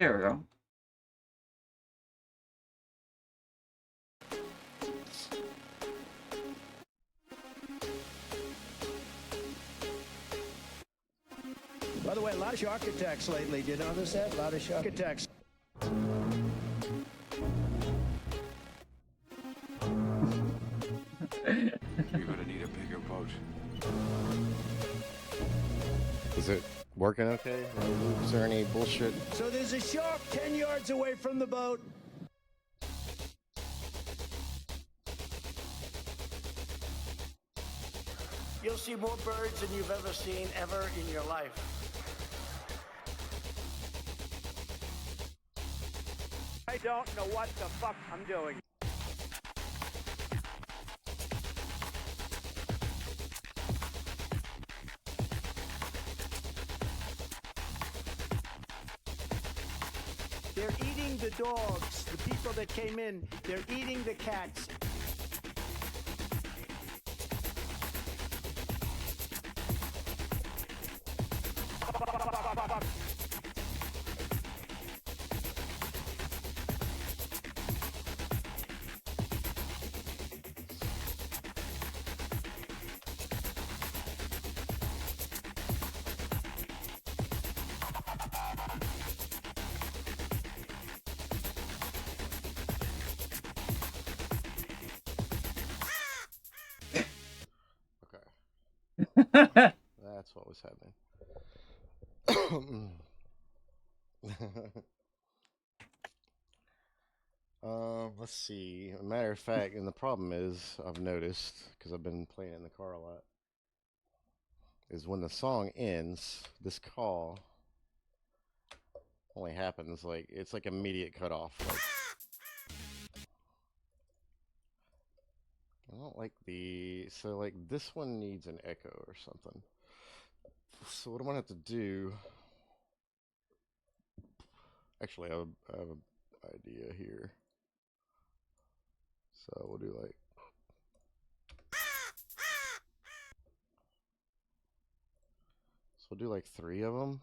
There we go. By the way, a lot of shark attacks lately. Do you notice that? A lot of shark attacks. You're gonna need a bigger boat. Is it working okay? No loops or any bullshit? So there's a shark 10 yards away from the boat. You'll see more birds than you've ever seen ever in your life. I don't know what the fuck I'm doing. They're eating the dogs, the people that came in. They're eating the cats. That's what was happening. Let's see. A matter of fact, and the problem is, I've noticed, because I've been playing in the car a lot, is when the song ends, this call only happens, like, it's like immediate cutoff. Like, I don't like so like this one needs an echo or something. So what I'm gonna have to do, actually I have an idea here. So we'll do like, so we'll do like 3 of them,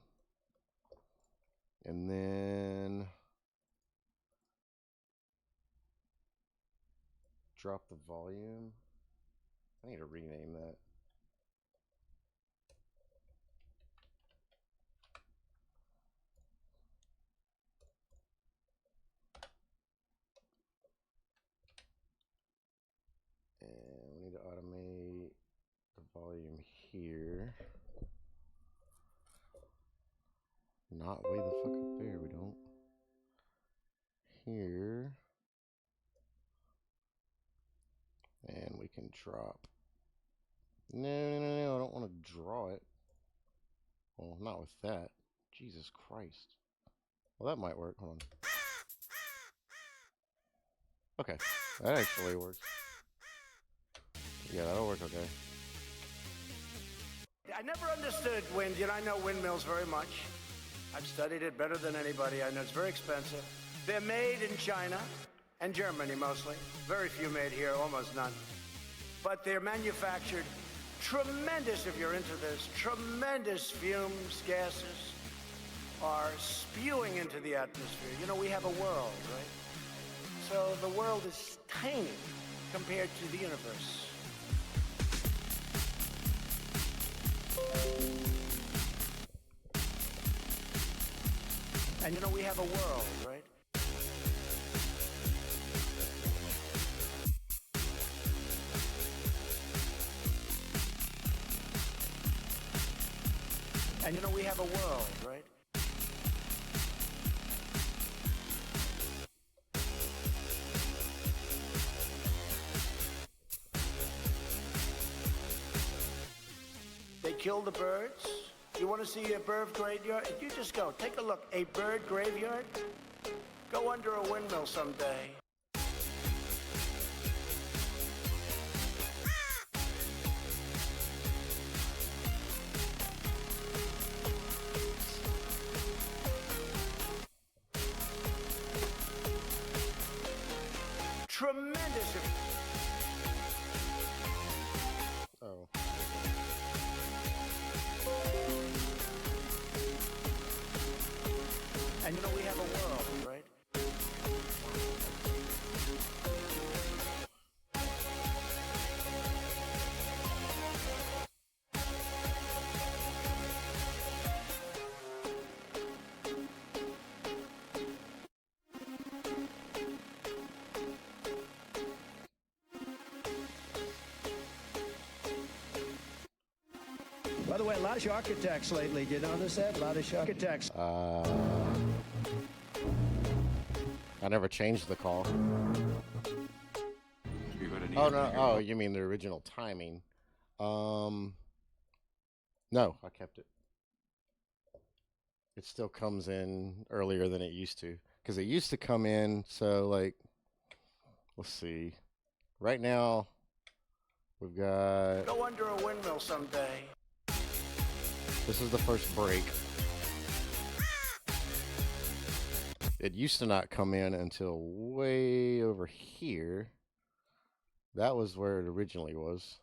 and then drop the volume. I need to rename that. And we need to automate the volume here. Not way the fuck up there, we don't. Here. And we can drop. No, I don't want to draw it. Well, not with that. Jesus Christ. Well, that might work. Hold on. Okay, that actually works. Yeah, that'll work okay. I never understood wind. You know, I know windmills very much. I've studied it better than anybody. I know it's very expensive. They're made in China and Germany mostly. Very few made here, almost none. But they're manufactured tremendous, if you're into this, tremendous fumes, gases are spewing into the atmosphere. You know, we have a world, right? So the world is tiny compared to the universe. And you know, we have a world, right? And you know, we have a world, right? They kill the birds. You want to see a bird graveyard? You just go. Take a look. A bird graveyard? Go under a windmill someday. Tremendous. Oh. And you know, we have a way, a lot of shark attacks lately. Did you notice that? A lot of shark attacks. I never changed the call. You're gonna need Oh, a no. bigger Oh, boat. you mean the original timing. No, I kept it. It still comes in earlier than it used to. Because it used to come in, so, like, let's see. Right now, we've got... Go under a windmill someday. This is the first break. It used to not come in until way over here. That was where it originally was.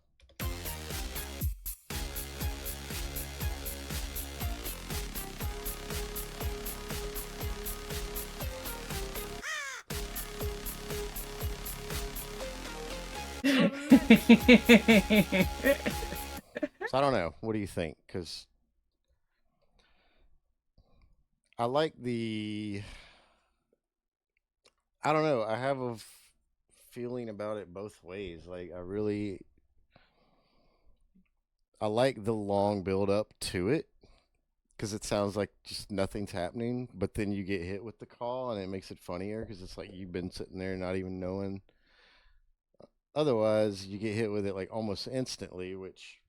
So I don't know. What do you think? Because I like the... I don't know. I have a feeling about it both ways. Like, I like the long build up to it because it sounds like just nothing's happening, but then you get hit with the call and it makes it funnier because it's like you've been sitting there not even knowing. Otherwise, you get hit with it like almost instantly, which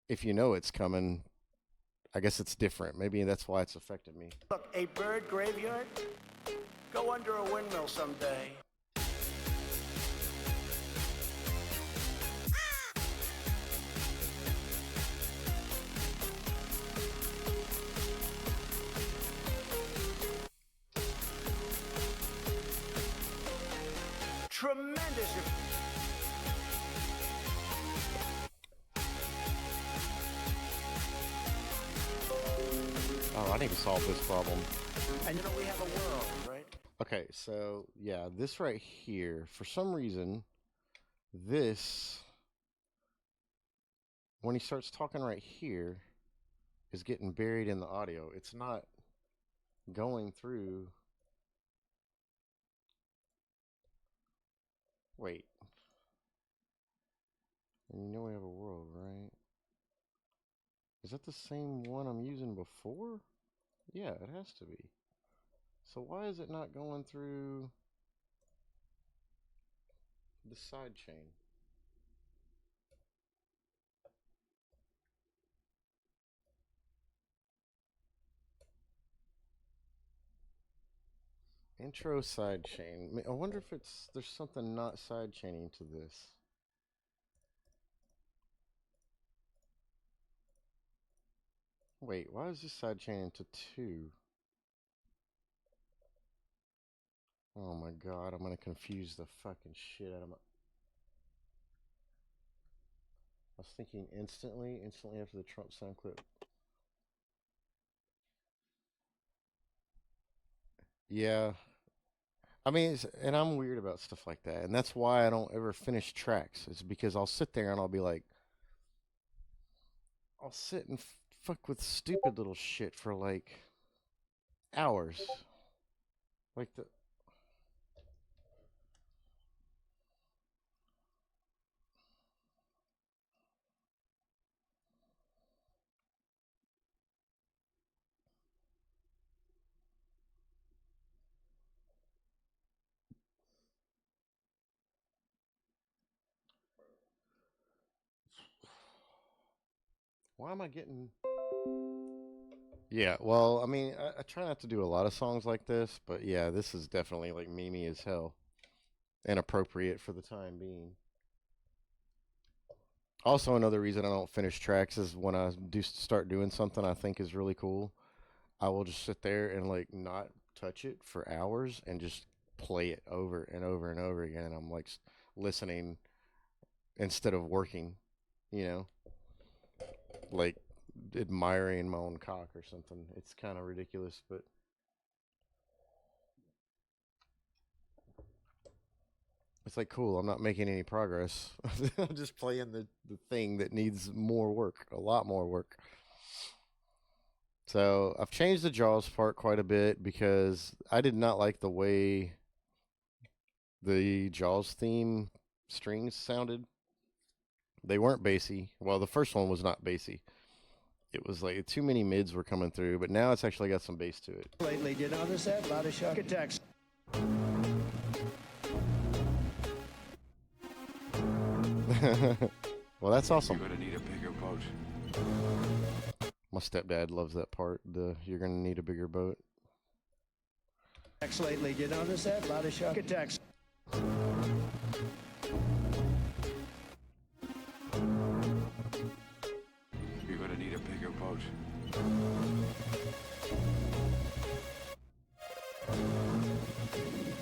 if you know it's coming, I guess it's different. Maybe that's why it's affected me. Look, a bird graveyard? Go under a windmill someday. Tremendous. Oh, I need to solve this problem. And you know we have a world, right? Okay, so yeah, this right here, for some reason, this, when he starts talking right here, is getting buried in the audio. It's not going through. Wait. And you know we have a world, right? Is that the same one I'm using before? Yeah, it has to be. So why is it not going through the side chain? Intro side chain. I wonder if there's something not side chaining to this. Wait, why is this side chaining to 2? Oh my god, I'm gonna confuse the fucking shit out of my... I was thinking instantly after the Trump sound clip. Yeah. I mean, and I'm weird about stuff like that, and that's why I don't ever finish tracks. It's because I'll sit there and I'll be like, I'll sit and fuck with stupid little shit for like hours. Like the... Why am I getting... Yeah, well, I mean, I try not to do a lot of songs like this, but yeah, this is definitely like memey as hell. Inappropriate for the time being. Also, another reason I don't finish tracks is when I do start doing something I think is really cool, I will just sit there and like not touch it for hours and just play it over and over and over again. I'm like listening instead of working, you know, like admiring my own cock or something. It's kind of ridiculous, but it's like cool. I'm not making any progress. I'm just playing the thing that needs more work, a lot more work. So I've changed the Jaws part quite a bit because I did not like the way the Jaws theme strings sounded. They weren't bassy. Well, the first one was not bassy. it was like too many mids were coming through, but now it's actually got some bass to it. Lately, did you notice that? A lot of shark attacks. Well, that's awesome. You're gonna need a bigger boat. My stepdad loves that part. You're gonna need a bigger boat. Lately, did you notice that? A lot of shark attacks. You're gonna need a bigger boat.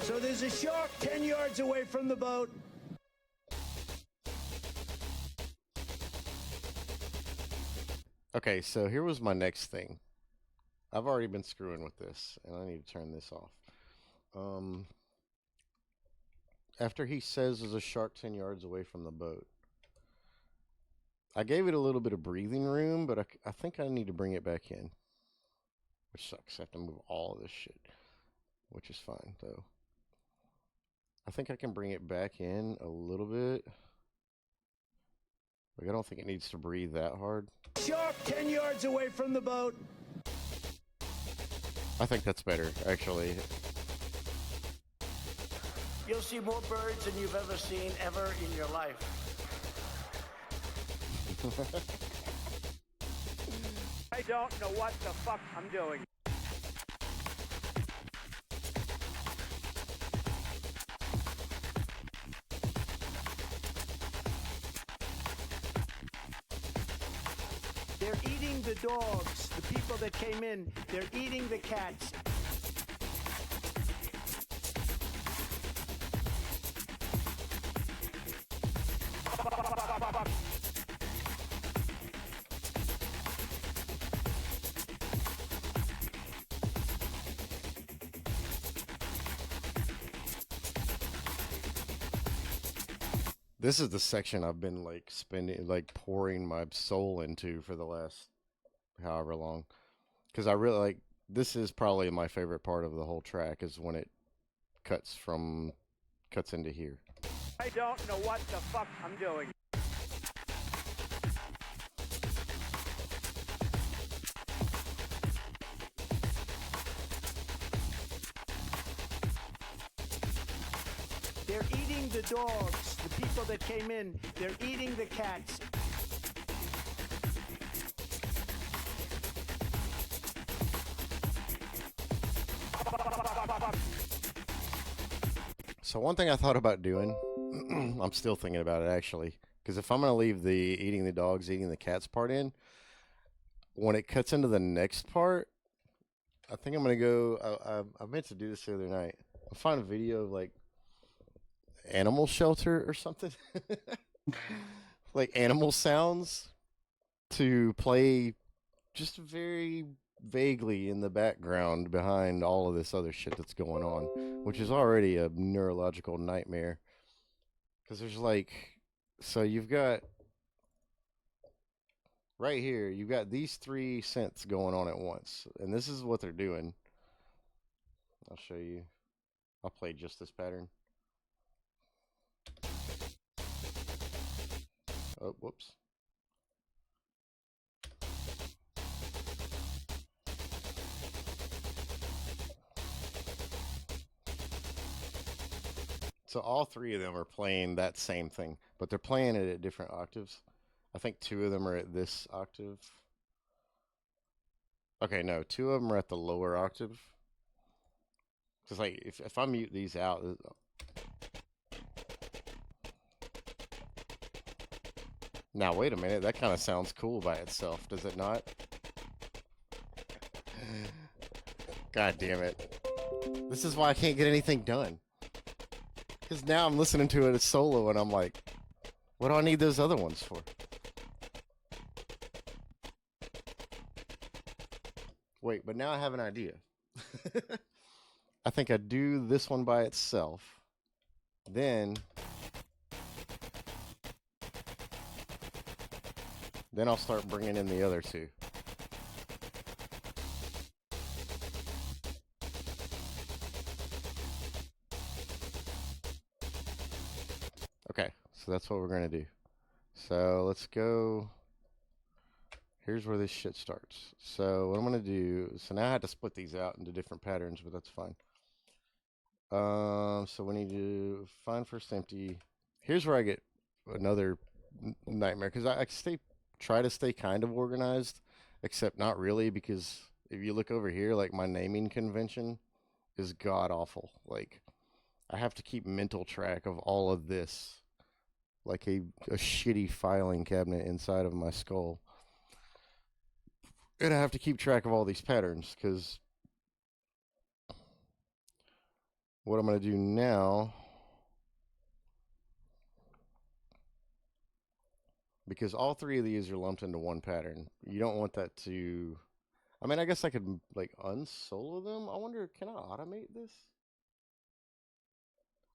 So there's a shark 10 yards away from the boat. Okay, so here was my next thing. I've already been screwing with this, and I need to turn this off. After he says there's a shark 10 yards away from the boat, I gave it a little bit of breathing room, but I think I need to bring it back in. Which sucks. I have to move all of this shit, which is fine, though. I think I can bring it back in a little bit. Like, I don't think it needs to breathe that hard. Shark 10 yards away from the boat. I think that's better, actually. You'll see more birds than you've ever seen ever in your life. I don't know what the fuck I'm doing. They're eating the dogs, the people that came in. They're eating the cats. This is the section I've been like pouring my soul into for the last however long. Because I really like, this is probably my favorite part of the whole track is when it cuts into here. I don't know what the fuck I'm doing. They're eating the dogs, the people that came in. They're eating the cats. So one thing I thought about doing, I'm still thinking about it actually, because if I'm going to leave the eating the dogs, eating the cats part in, when it cuts into the next part, I think I'm going to go, I meant to do this the other night. I'll find a video of like animal shelter or something. Like animal sounds to play just very vaguely in the background behind all of this other shit that's going on, which is already a neurological nightmare. Because there's like, so you've got right here, you've got these three synths going on at once, and this is what they're doing. I'll show you. I'll play just this pattern. Oh, whoops. So all three of them are playing that same thing, but they're playing it at different octaves. I think two of them are at this octave. Okay, no, two of them are at the lower octave. Because like, if I mute these out, now wait a minute, that kind of sounds cool by itself, does it not? God damn it. This is why I can't get anything done. Because now I'm listening to it as solo and I'm like, what do I need those other ones for? Wait, but now I have an idea. I think I do this one by itself. Then I'll start bringing in the other two. Okay, so that's what we're going to do. So let's go. here's where this shit starts. So what I'm gonna do, so now I have to split these out into different patterns, but that's fine. So we need to find first empty. Here's where I get another nightmare, because I try to stay kind of organized, except not really, because if you look over here, like my naming convention is god awful. Like I have to keep mental track of all of this, like a shitty filing cabinet inside of my skull. And I have to keep track of all these patterns, because what I'm going to do now, because all three of these are lumped into one pattern, you don't want that to, I mean, I guess I could like unsolo them. I wonder, can I automate this?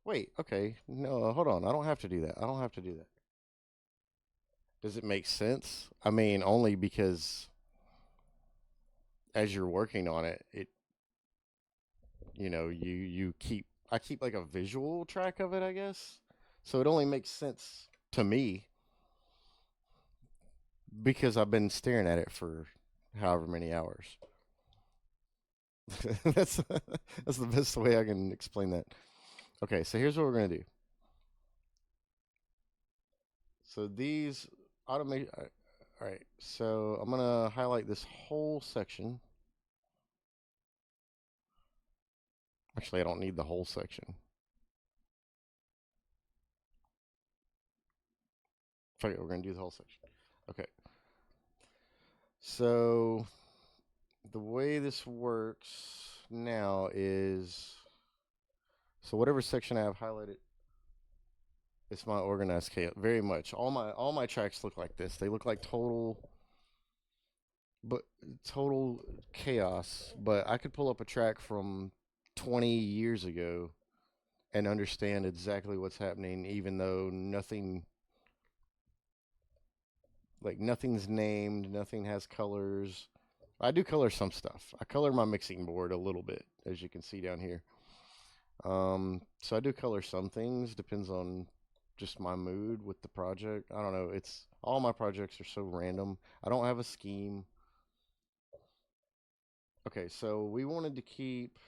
Wait, okay, no, hold on, I don't have to do that. I don't have to do that. Does it make sense? I mean, only because as you're working on it, you know, I keep like a visual track of it, I guess. So it only makes sense to me because I've been staring at it for however many hours. that's the best way I can explain that. Okay, so here's what we're gonna do. So these automate. All right, so I'm gonna highlight this whole section. Actually, I don't need the whole section. Fuck it, we're gonna do the whole section. Okay. So the way this works now is, so whatever section I have highlighted, it's my organized chaos. Very much. All my tracks look like this. They look like total chaos. But I could pull up a track from 20 years ago and understand exactly what's happening, even though nothing's named, nothing has colors. I do color some stuff. I color my mixing board a little bit, as you can see down here. So I do color some things, depends on just my mood with the project. I don't know, it's all my projects are so random. I don't have a scheme. Okay, so we wanted to keep,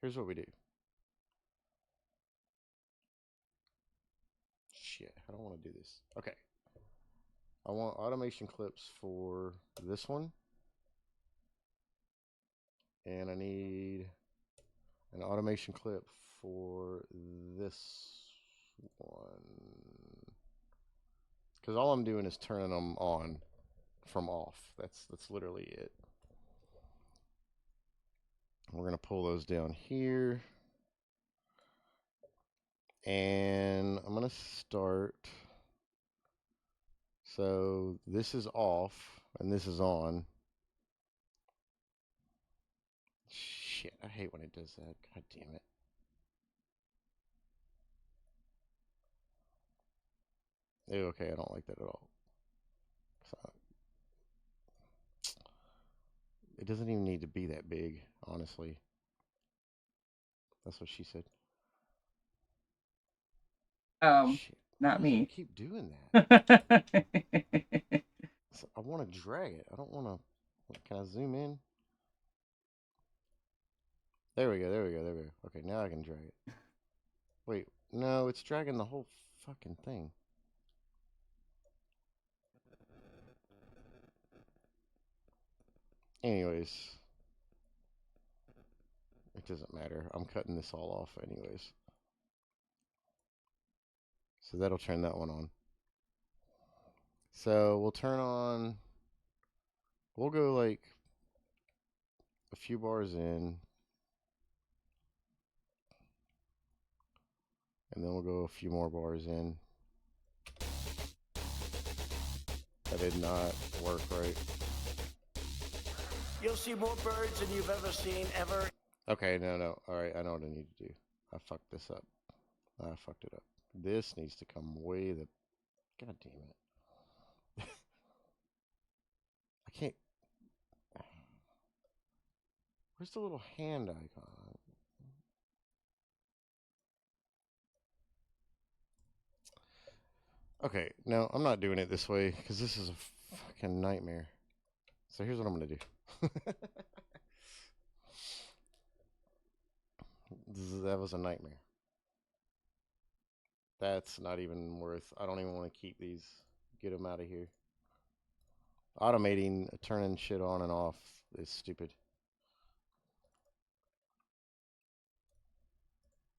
here's what we do. Shit, I don't want to do this. Okay. I want automation clips for this one. And I need an automation clip for this one. Because all I'm doing is turning them on from off. That's literally it. We're going to pull those down here. And I'm going to start. So this is off and this is on. Shit, I hate when it does that. God damn it. Ew, okay, I don't like that at all. So, it doesn't even need to be that big, honestly. That's what she said. Shit, Not why does me. it keep doing that? So I want to drag it. I don't want to. Can I zoom in? There we go. There we go. There we go. Okay, now I can drag it. Wait, no, it's dragging the whole fucking thing. Anyways, it doesn't matter. I'm cutting this all off anyways. So that'll turn that one on. So we'll turn on, we'll go like a few bars in. And then we'll go a few more bars in. That did not work right. You'll see more birds than you've ever seen, ever. Okay, no. Alright, I know what I need to do. I fucked this up. I fucked it up. This needs to come way the... God damn it. I can't... Where's the little hand icon? Okay, no, I'm not doing it this way, because this is a Fucking nightmare. So here's what I'm gonna do. That was a nightmare. That's not even worth. I don't even want to keep these. Get them out of here. Automating, turning shit on and off is stupid.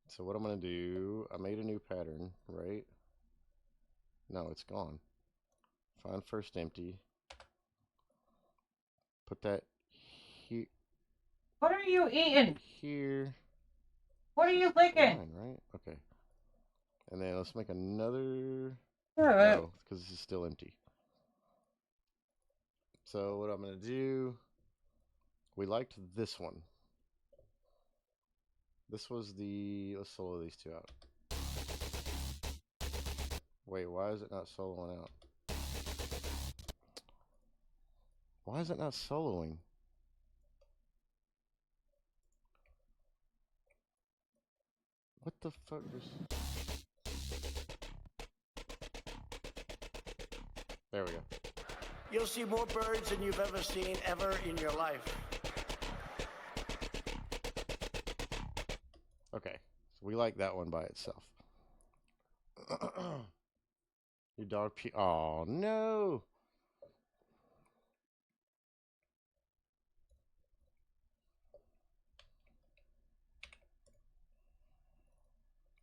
So what I'm gonna do, I made a new pattern, right? No, it's gone. Find first empty. Put that here. What are you eating? Here. What are you licking? Fine, right? Okay. And then let's make another. Yeah. No, because this is still empty. So what I'm gonna do, we liked this one. This was the, let's solo these two out. Wait, why is it not soloing out? Why is it not soloing? What the fuck is... There we go. You'll see more birds than you've ever seen ever in your life. Okay, so we like that one by itself. Your dog pee... Oh, no!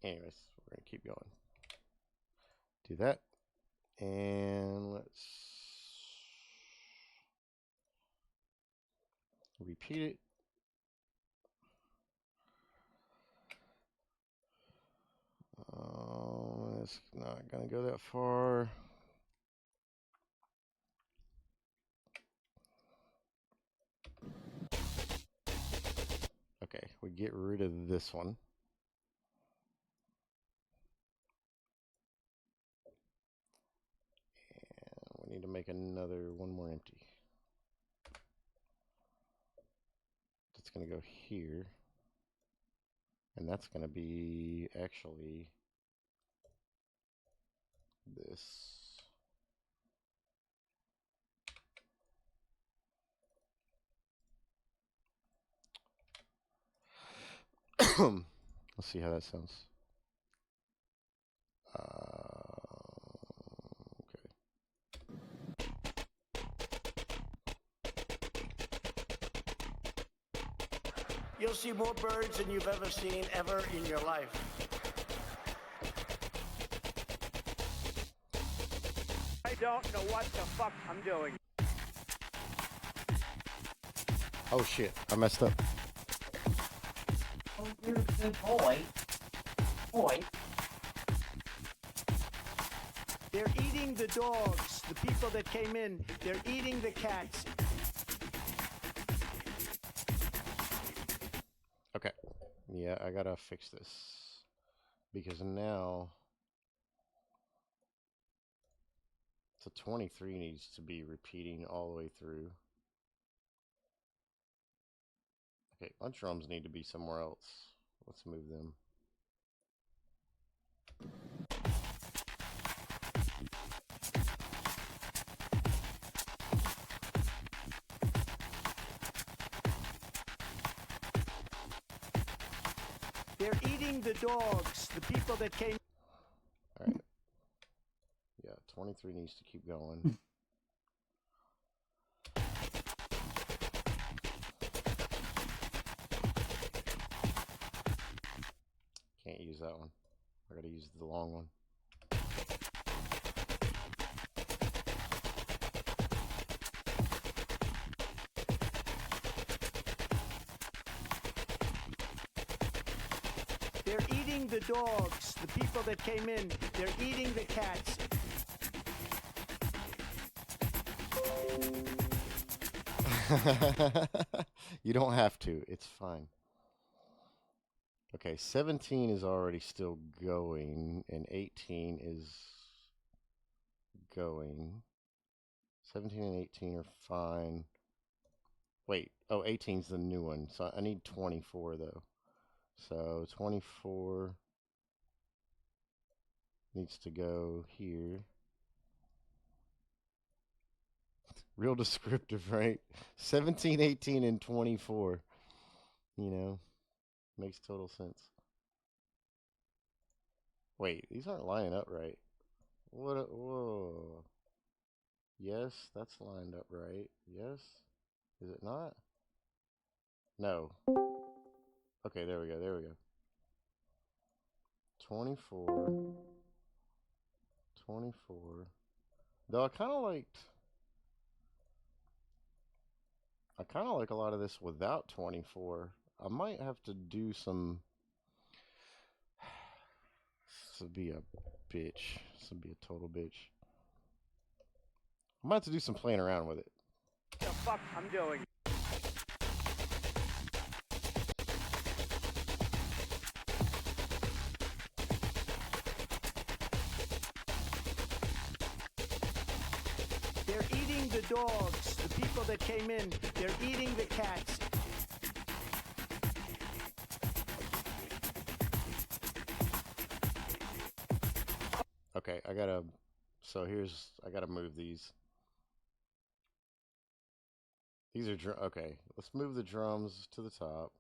Anyways, we're going to keep going. Do that. And let's repeat it. It's not going to go that far. Okay, we get rid of this one. And we need to make another one more empty. That's going to go here. And that's going to be actually this. Let's see how that sounds. Okay. You'll see more birds than you've ever seen ever in your life. I don't know what the fuck I'm doing. Oh shit, I messed up. Oh, you're a good boy. Boy. They're eating the dogs, the people that came in. They're eating the cats. Okay. Yeah, I gotta fix this. Because now... So 23 needs to be repeating all the way through. Okay, lunch drums need to be somewhere else. Let's move them. They're eating the dogs, the people that came. All right. Yeah, 23 needs to keep going. Can't use that one. I gotta use the long one. They're eating the dogs, the people that came in. They're eating the cats. You don't have to. It's fine. Okay, 17 is already still going, and 18 is going. 17 and 18 are fine. Wait, oh, 18 is the new one, so I need 24, though. So 24 needs to go here. Real descriptive, right? 17, 18, and 24. You know, makes total sense. Wait, these aren't lining up right. What? Whoa. Yes, that's lined up right. Yes. Is it not? No. Okay, there we go. There we go. 24. 24. Though I kind of like a lot of this without 24. I might have to do some. This would be a bitch. This would be a total bitch. I might have to do some playing around with it. The fuck I'm doing. They're eating the dogs. The people that came in, they're eating the cats. Okay, I gotta move these. These are okay, let's move the drums to the top.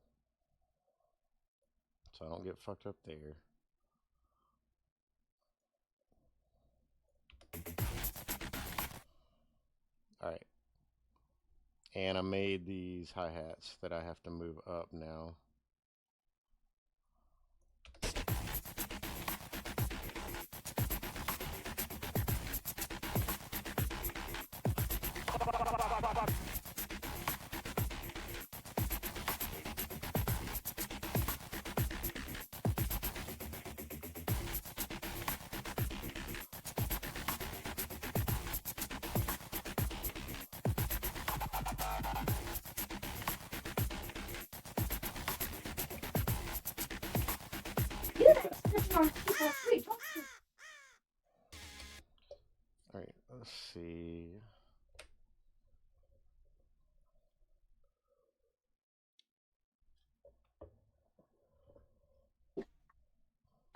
So I don't get fucked up there. Alright. And I made these hi-hats that I have to move up now. Alright, let's see.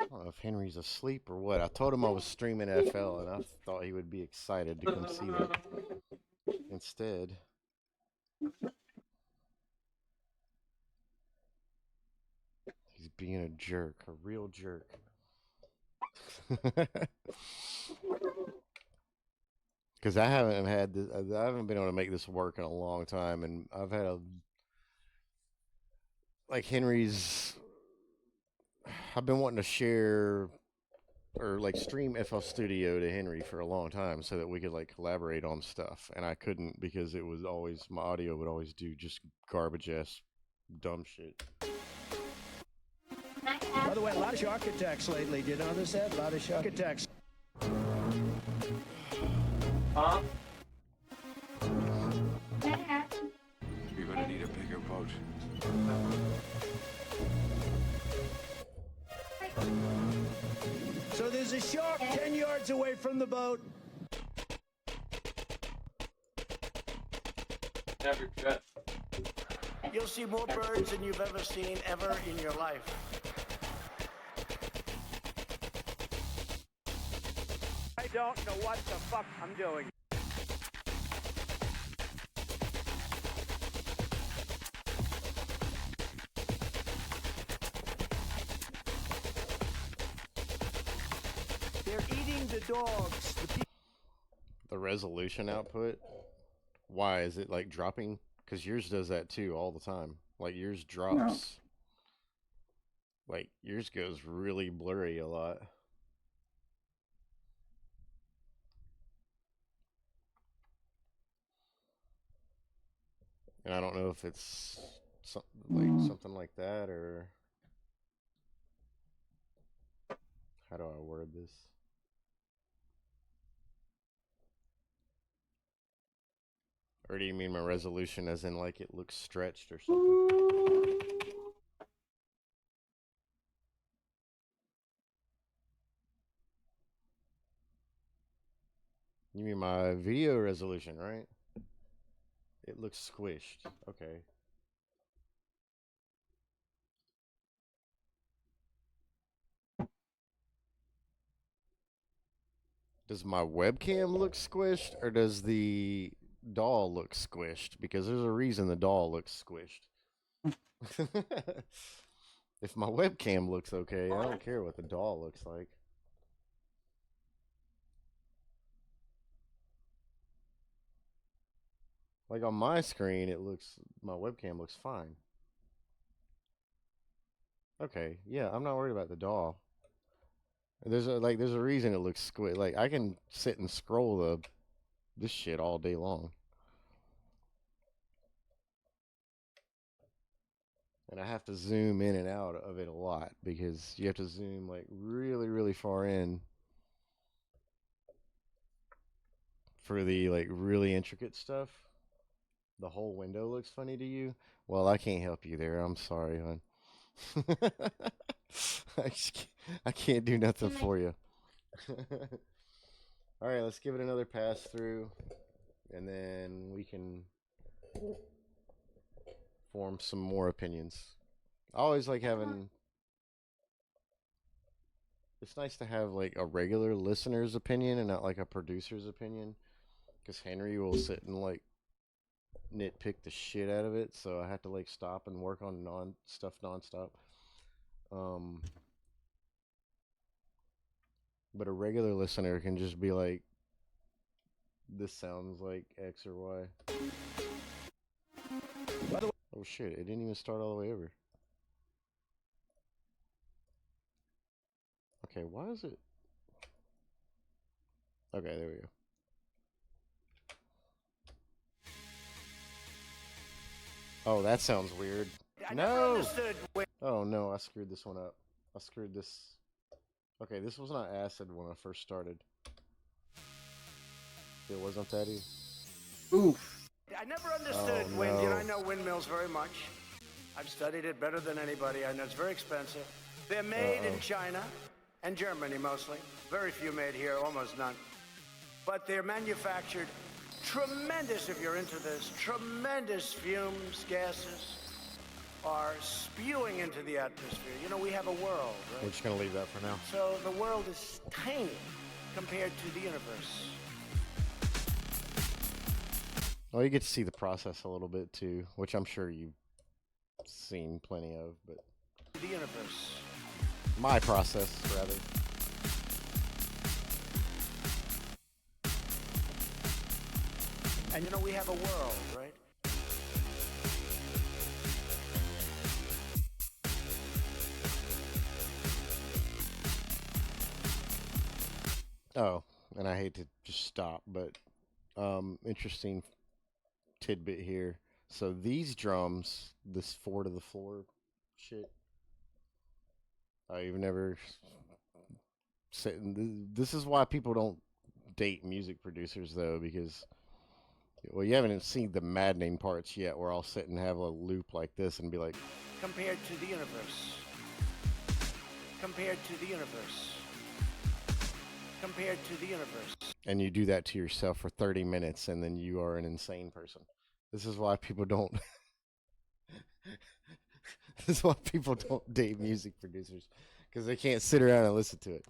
I don't know if Henry's asleep or what. I told him I was streaming FL and I thought he would be excited to come see that. Instead, he's being a jerk, a real jerk. Because I haven't been able to make this work in a long time, and I've had I've been wanting to share or like stream FL Studio to Henry for a long time so that we could like collaborate on stuff, and I couldn't because it was always, my audio would always do just garbage ass dumb shit. By the way, a lot of architects lately. Do you notice that? A lot of architects. You're gonna need a bigger boat. So there's a shark 10 yards away from the boat. You'll see more birds than you've ever seen ever in your life. I don't know what the fuck I'm doing. They're eating the dogs. The resolution output, why is it like dropping? Because yours does that too all the time. Like yours drops. Like yours goes really blurry a lot. And I don't know if it's something like that, or how do I word this? Or do you mean my resolution as in like it looks stretched or something? You mean my video resolution, right? It looks squished. Okay. Does my webcam look squished, or does the doll looks squished, because there's a reason the doll looks squished. If my webcam looks okay, I don't care what the doll looks like. Like on my screen, my webcam looks fine. Okay, yeah, I'm not worried about the doll. There's a reason it looks squished. Like I can sit and scroll this shit all day long. And I have to zoom in and out of it a lot, because you have to zoom like really, really far in for the like really intricate stuff. The whole window looks funny to you. Well, I can't help you there. I'm sorry, hon. I can't do nothing for you. All right, let's give it another pass through, and then we can form some more opinions. I always like having. It's nice to have like a regular listener's opinion and not like a producer's opinion, because Henry will sit and like nitpick the shit out of it, so I have to like stop and work on stuff nonstop. But a regular listener can just be like, this sounds like X or Y. By the way, oh shit, it didn't even start all the way over. Okay, why is it? Okay, there we go. Oh, that sounds weird. No! Oh no, I screwed this one up. I screwed this. Okay, this was not acid when I first started. It wasn't that either. Oof. I never understood Oh, wind, and no. I know windmills very much. I've studied it better than anybody. I know it's very expensive. They're made in China and Germany mostly. Very few made here, almost none. But they're manufactured tremendous, if you're into this, tremendous fumes, gases are spewing into the atmosphere. You know, we have a world, We're right? just gonna leave that for now. So the world is tiny compared to the universe. Well, you get to see the process a little bit too, which I'm sure you've seen plenty of, but The universe. my process, rather. And you know, we have a world, right? Oh, and I hate to just stop, but interesting tidbit here. So these drums, this 4 to the floor shit, I've never said. This is why people don't date music producers, though, because, well, you haven't seen the maddening parts yet, where I'll sit and have a loop like this and be like, Compared to the universe. Compared to the universe. Compared to the universe. and you do that to yourself for 30 minutes, and then you are an insane person. This is why people don't. This is why people don't date music producers, because they can't sit around and listen to it.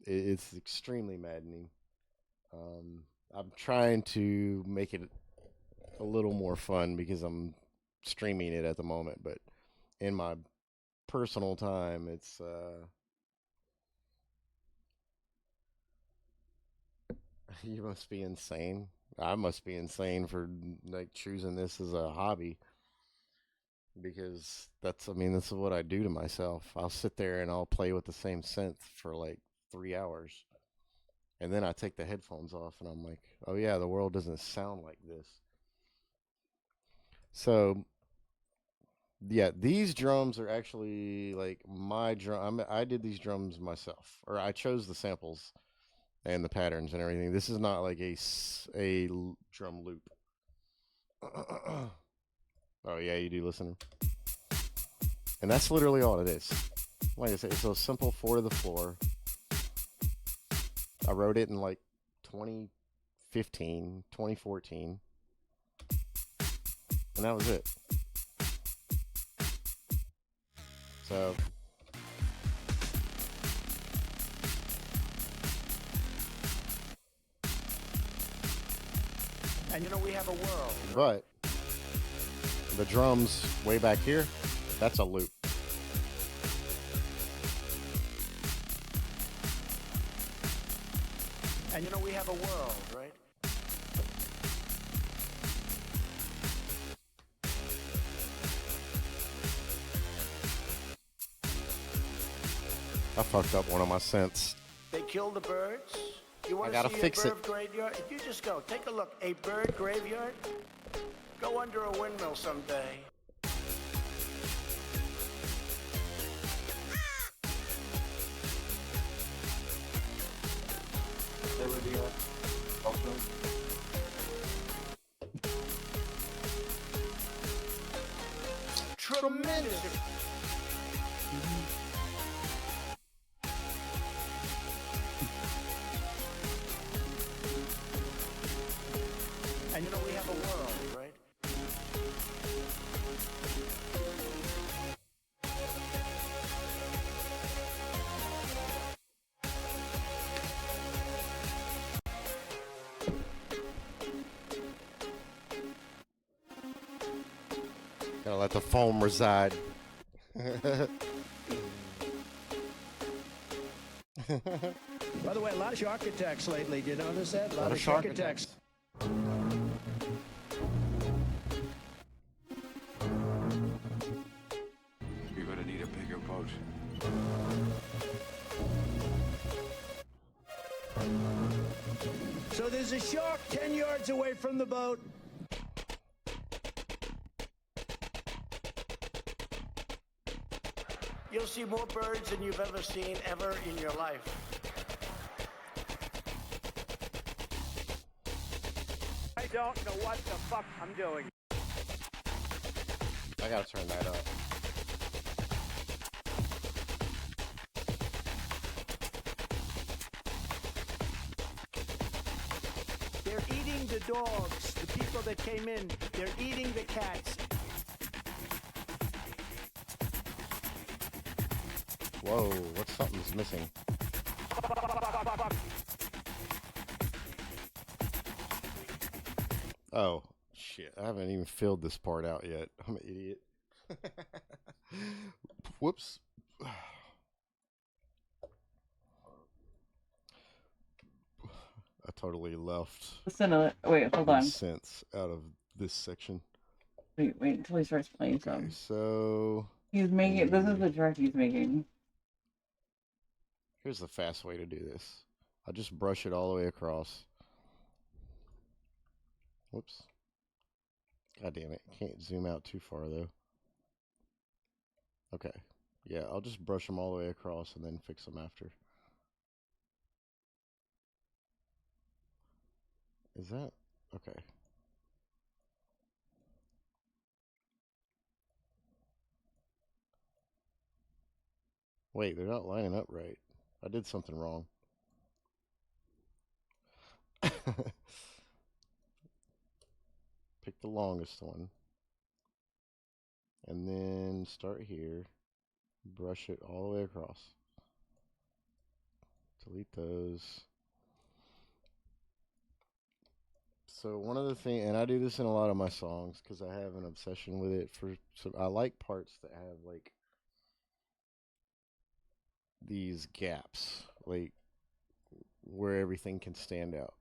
It's extremely maddening. I'm trying to make it a little more fun because I'm streaming it at the moment, but in my personal time, it's you must be insane. I must be insane for like choosing this as a hobby, because I mean, this is what I do to myself. I'll sit there and I'll play with the same synth for like 3 hours, and then I take the headphones off and I'm like, oh yeah, the world doesn't sound like this. So yeah, these drums are actually like my drum. I did these drums myself, or I chose the samples and the patterns and everything. This is not like a drum loop. Oh yeah, you do listen. And that's literally all it is. Like I said, it's a simple 4 to the floor. I wrote it in like 2015, 2014. And that was it. So And you know, we have a world. But the drums way back here, that's a loop. And you know, we have a world, right? I fucked up one of my synths. They kill the birds. You want I gotta to see fix a it. bird graveyard? If you just go, take a look. A bird graveyard? Go under a windmill someday. Tremendous. And you know, we have a world, right? Gotta let the foam reside. By the way, a lot of shark attacks lately. Did you notice that? A lot of shark shark attacks. You're gonna need a bigger boat. So there's a shark 10 yards away from the boat. You'll see more birds than you've ever seen ever in your life. I don't know what the fuck I'm doing. I gotta turn that up. They're eating the dogs, the people that came in. They're eating the cats. Whoa, what something's missing? Oh, shit. I haven't even filled this part out yet. I'm an idiot. Whoops. I totally left Listen to it. Wait, hold on. sense out of this section. Wait until he starts playing Okay, some. so He's making. This is the track he's making. here's the fast way to do this. I'll just brush it all the way across. Whoops. God damn it. Can't zoom out too far though. Okay. Yeah, I'll just brush them all the way across and then fix them after. Is that okay? Wait, they're not lining up right. I did something wrong. Pick the longest one. And then start here. Brush it all the way across. Delete those. So one of the things, and I do this in a lot of my songs because I have an obsession with it. So I like parts that have like these gaps, like where everything can stand out.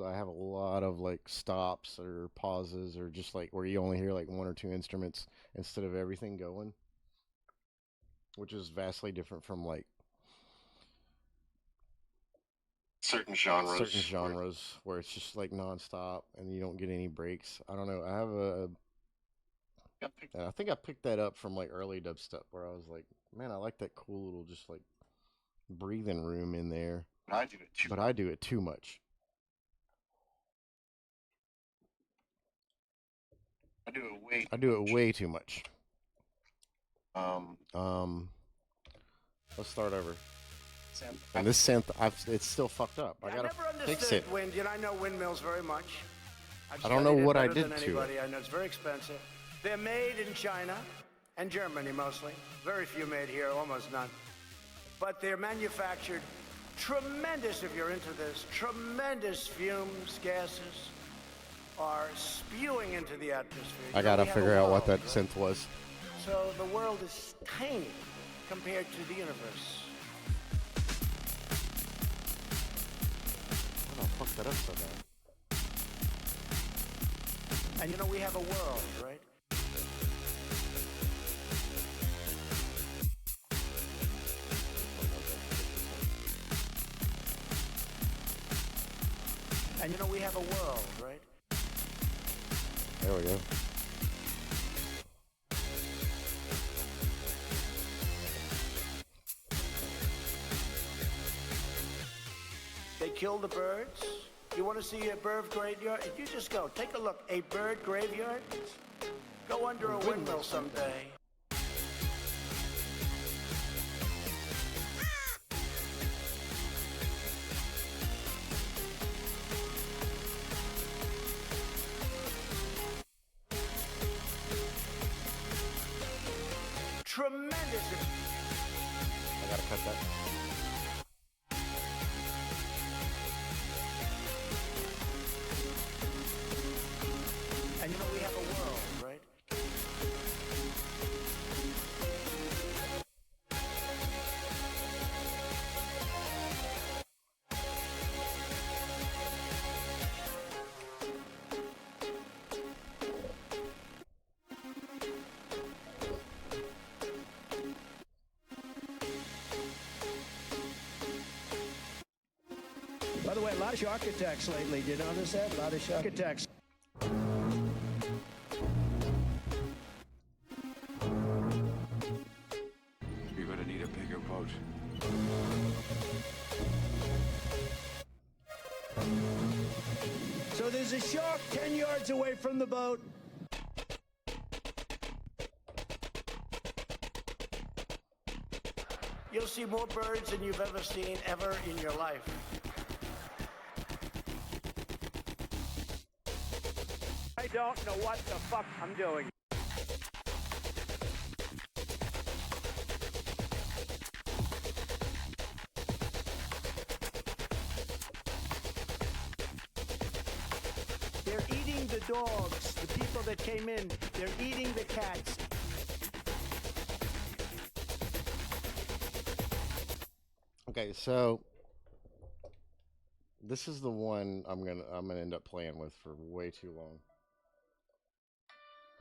I have a lot of like stops or pauses or just like where you only hear like one or two instruments instead of everything going, which is vastly different from like Certain genres. where it's just like nonstop and you don't get any breaks. I don't know. I think I picked that up from like early dubstep where I was like, man, I like that cool little just like breathing room in there. I do it too. But I do it too much. I do it way. I do it way too much. Let's start over. And this synth, it's still fucked up. I gotta never fix understood it. wind. You know, I know windmills very much. I don't know studied it what I better did than to anybody. it. I know it's very expensive. They're made in China and Germany mostly. Very few made here, almost none. But they're manufactured tremendous, if you're into this, tremendous fumes, gases. are spewing into the atmosphere. I gotta We have a figure out what world, that right? synth was. So the world is tiny compared to the universe. How the fuck that up so bad? And you know, we have a world, right? And you know, we have a world, right? There we go. They kill the birds. You want to see a bird graveyard? If you just go, take a look. A bird graveyard? Go under a windmill someday. Tremendous. I gotta cut that. And you know, we have a world, right? By the way, a lot of shark attacks lately. Did you notice that? A lot of shark attacks. You're gonna need a bigger boat. So there's a shark 10 yards away from the boat. You'll see more birds than you've ever seen ever in your life. I don't know what the fuck I'm doing. They're eating the dogs, the people that came in. They're eating the cats. Okay, so this is the one I'm gonna end up playing with for way too long.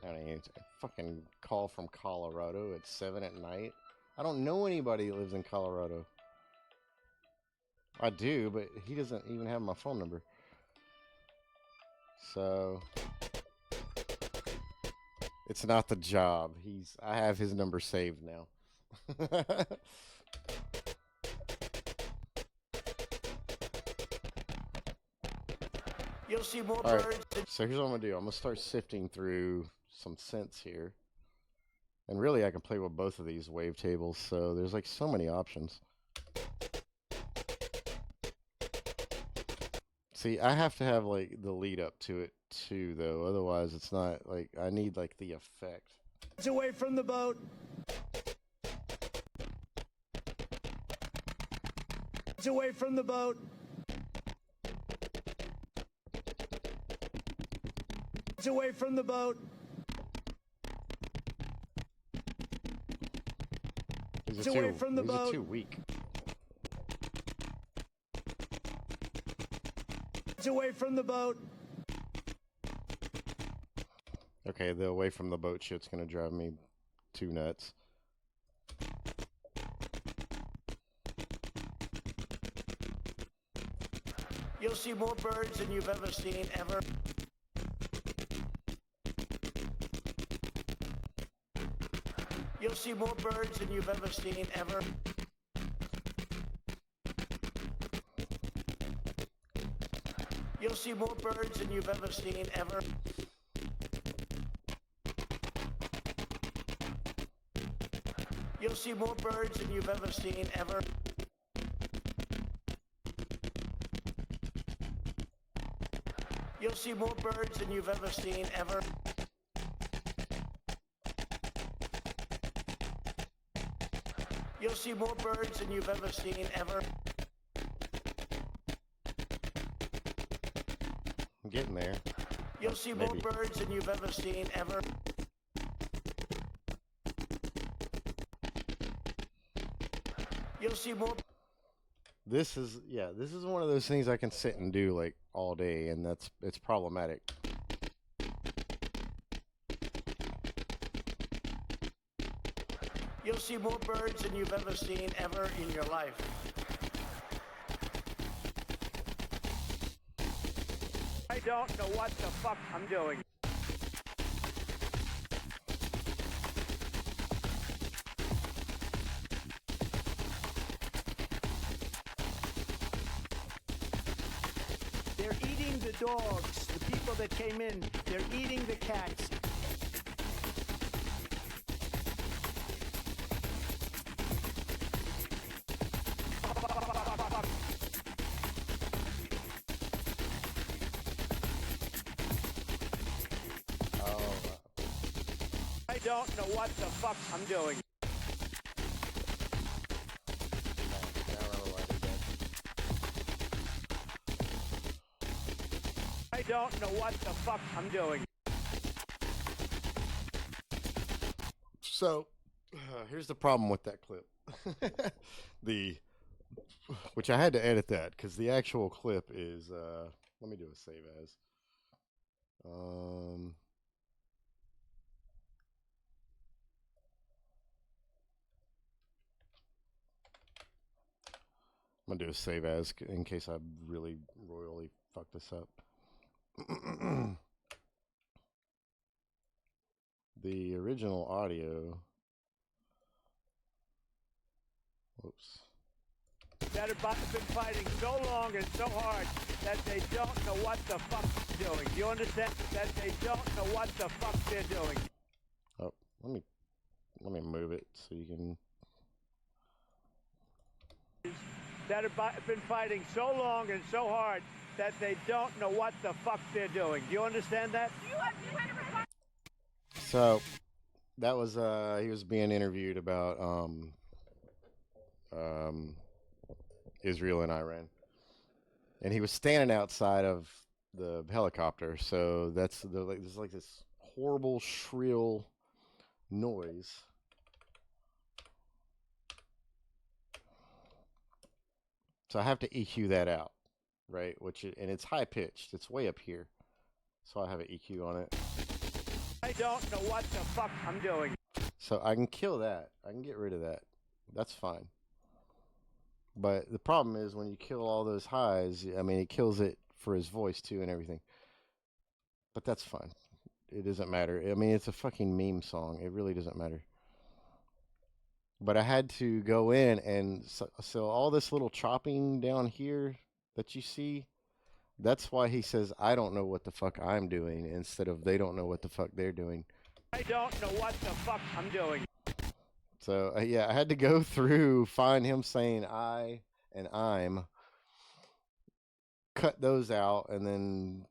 I don't know, it's a fucking call from Colorado at 7 at night. I don't know anybody that lives in Colorado. I do, but he doesn't even have my phone number. So it's not the job. I have his number saved now. You'll see more All right, birds than so here's what I'm gonna do. I'm gonna start sifting through some synths here. And really, I can play with both of these wavetables, so there's like so many options. See, I have to have like the lead up to it too, though. Otherwise, it's not like I need like the effect. It's away from the boat. It's away from the boat. It's away from the boat. These It's away from the these are boat. too weak. It's away from the boat. Okay, the away from the boat shit's gonna drive me too nuts. You'll see more birds than you've ever seen ever. You'll see more birds than you've ever seen ever. You'll see more birds than you've ever seen ever. You'll see more birds than you've ever seen ever. You'll see more birds than you've ever seen ever. You'll see more birds than you've ever seen ever. I'm getting there. You'll see Maybe. more birds than you've ever seen, ever. You'll see more. This is one of those things I can sit and do like all day, and it's problematic. You'll see more birds than you've ever seen, ever in your life. I don't know what the fuck I'm doing. They're eating the dogs. The people that came in, they're eating the cats. I don't know what the fuck I'm doing. I don't know what the fuck I'm doing. So, here's the problem with that clip. Which I had to edit that because the actual clip is, let me do a save as. I'm gonna do a save as in case I really royally fuck this up. The original audio. Whoops. That have been fighting so long and so hard that they don't know what the fuck they're doing. Do you understand? That they don't know what the fuck they're doing. Oh, let me move it so you can. That have been fighting so long and so hard that they don't know what the fuck they're doing. Do you understand that? So that was he was being interviewed about Israel and Iran, and he was standing outside of the helicopter. So there's like this horrible shrill noise. So I have to EQ that out, right? And it's high pitched. It's way up here. So I have an EQ on it. I don't know what the fuck I'm doing. So I can kill that. I can get rid of that. That's fine. But the problem is when you kill all those highs, I mean, it kills it for his voice too and everything. But that's fine. It doesn't matter. I mean, it's a fucking meme song. It really doesn't matter. But I had to go in and so all this little chopping down here that you see, that's why he says, I don't know what the fuck I'm doing instead of they don't know what the fuck they're doing. I don't know what the fuck I'm doing. So, yeah, I had to go through, find him saying I and I'm, cut those out, and then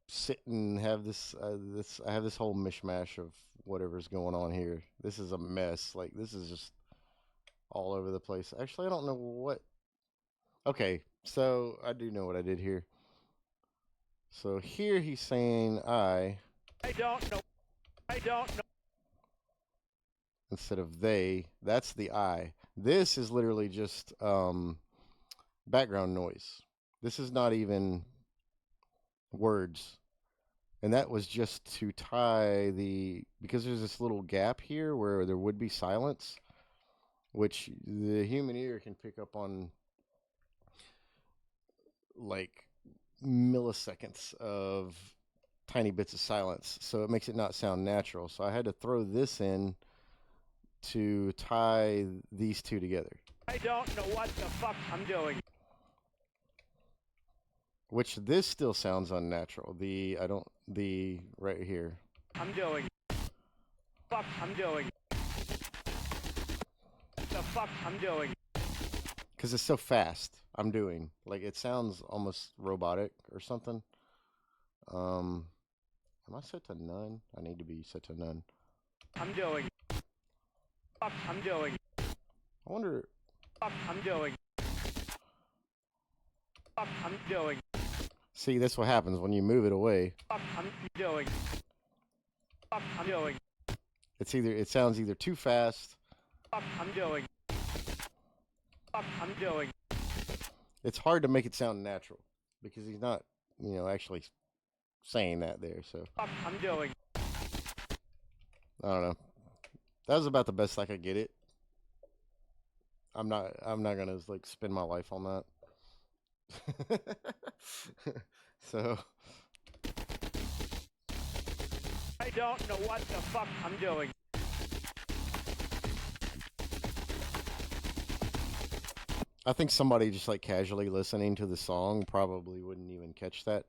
sit and have I have this whole mishmash of whatever's going on here. This is a mess. Like, this is just all over the place. Actually, I don't know what. Okay, so I do know what I did here. So here he's saying I don't know. I don't know. Instead of they. That's the I. This is literally just background noise. This is not even words. And that was just to tie because there's this little gap here where there would be silence, which the human ear can pick up on like milliseconds of tiny bits of silence. So it makes it not sound natural. So I had to throw this in to tie these two together. I don't know what the fuck I'm doing. Which this still sounds unnatural. The right here. I'm doing. Fuck I'm doing. The fuck I'm doing. Because it's so fast. I'm doing. Like, it sounds almost robotic or something. Am I set to none? I need to be set to none. I'm doing. Fuck I'm doing. I wonder. Fuck I'm doing. Fuck I'm doing. See, that's what happens when you move it away. Fuck I'm doing. Fuck I'm doing. It sounds either too fast. Fuck I'm doing. Fuck I'm doing. It's hard to make it sound natural because he's not, actually saying that there. So Fuck I'm doing. I don't know. That was about the best I could get it. I'm not gonna like spend my life on that. So I don't know what the fuck I'm doing. I think somebody just like casually listening to the song probably wouldn't even catch that.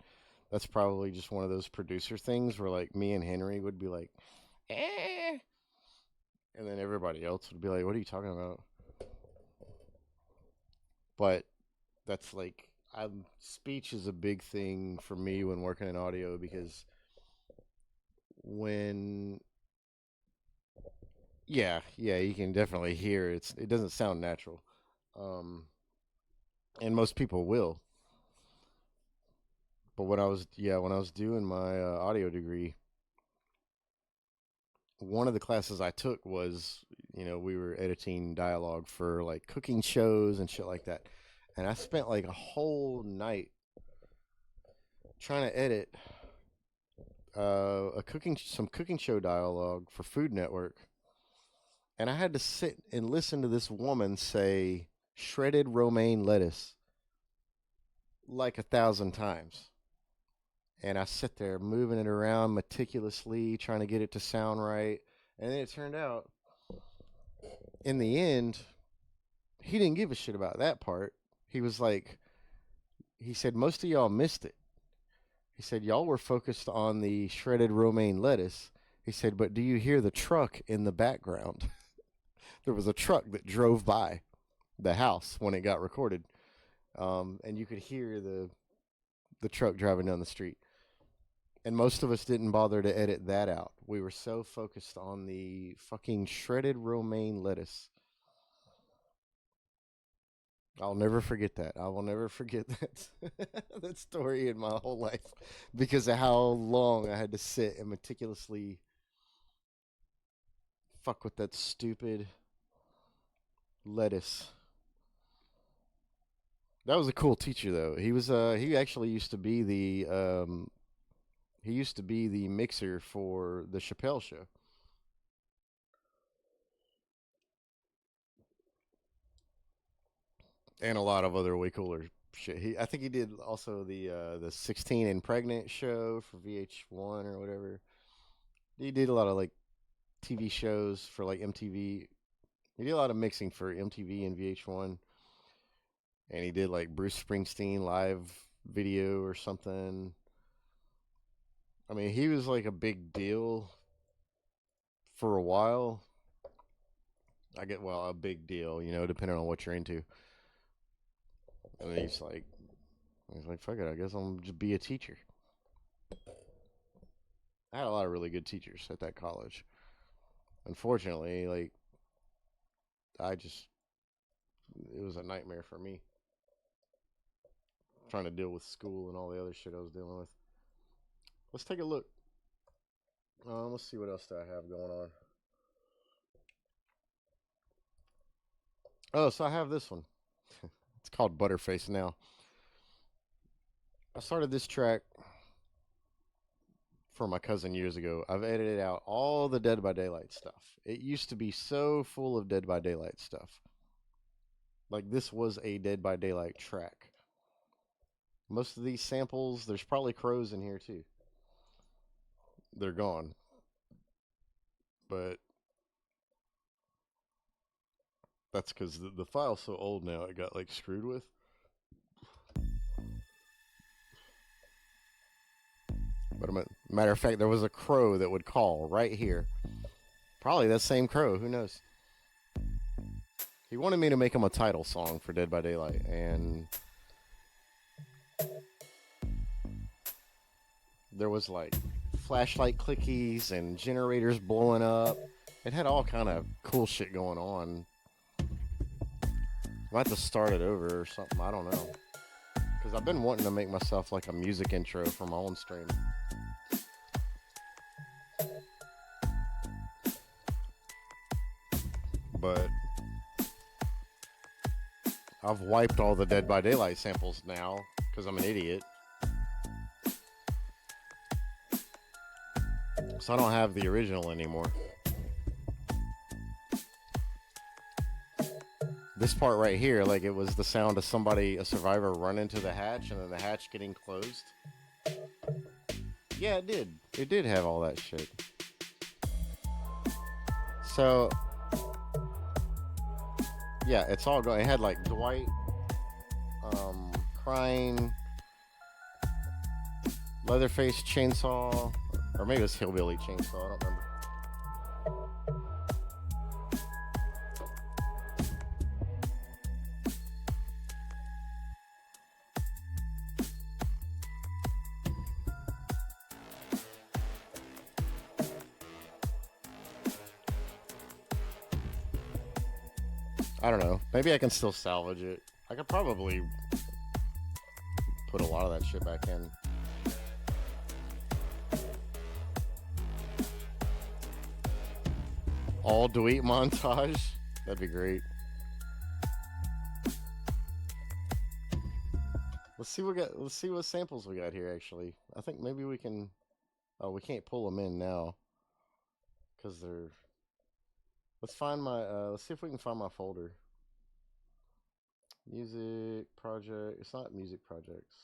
That's probably just one of those producer things where like me and Henry would be like, eh. And then everybody else would be like, what are you talking about? But that's like, speech is a big thing for me when working in audio because yeah, you can definitely hear it doesn't sound natural. And most people will. But when I was doing my audio degree, one of the classes I took was, we were editing dialogue for like cooking shows and shit like that. And I spent like a whole night trying to edit some cooking show dialogue for Food Network. And I had to sit and listen to this woman say shredded romaine lettuce like 1,000 times. And I sit there moving it around meticulously, trying to get it to sound right. And then it turned out, in the end, he didn't give a shit about that part. He was like, he said, most of y'all missed it. He said, y'all were focused on the shredded romaine lettuce. He said, but do you hear the truck in the background? There was a truck that drove by the house when it got recorded. And you could hear the truck driving down the street. And most of us didn't bother to edit that out. We were so focused on the fucking shredded romaine lettuce. I'll never forget that. I will never forget that story in my whole life because of how long I had to sit and meticulously fuck with that stupid lettuce. That was a cool teacher though. He actually used to be the mixer for the Chappelle Show. And a lot of other way cooler shit. I think he did also the 16 and Pregnant show for VH1 or whatever. He did a lot of like TV shows for like MTV. He did a lot of mixing for MTV and VH1. And he did like Bruce Springsteen live video or something. I mean, he was like a big deal for a while. A big deal, depending on what you're into. And then he's like, fuck it, I guess I'll just be a teacher. I had a lot of really good teachers at that college. Unfortunately, it was a nightmare for me. Trying to deal with school and all the other shit I was dealing with. Let's take a look. Let's see what else do I have going on. Oh, so I have this one. It's called Butterface now. I started this track for my cousin years ago. I've edited out all the Dead by Daylight stuff. It used to be so full of Dead by Daylight stuff. Like this was a Dead by Daylight track. Most of these samples, there's probably crows in here too. They're gone. But that's because the file's so old now, it got like screwed with. But matter of fact, there was a crow that would call right here. Probably that same crow, who knows? He wanted me to make him a title song for Dead by Daylight, and there was like flashlight clickies and generators blowing up. It had all kind of cool shit going on. I might have to start it over or something, I don't know. Because I've been wanting to make myself like a music intro for my own stream. But I've wiped all the Dead by Daylight samples now because I'm an idiot. So I don't have the original anymore. This part right here, like it was the sound of somebody, a survivor, run into the hatch and then the hatch getting closed. Yeah, it did. It did have all that shit. So, yeah, it's all going. It had like Dwight crying, Leatherface chainsaw, or maybe it was Hillbilly chainsaw, I don't remember. I don't know. Maybe I can still salvage it. I could probably put a lot of that shit back in. All Dweet montage? That'd be great. Let's see what samples we got here actually. I think maybe we can we can't pull them in now. Cause they're let's find my let's see if we can find my folder. Music project. It's not music projects.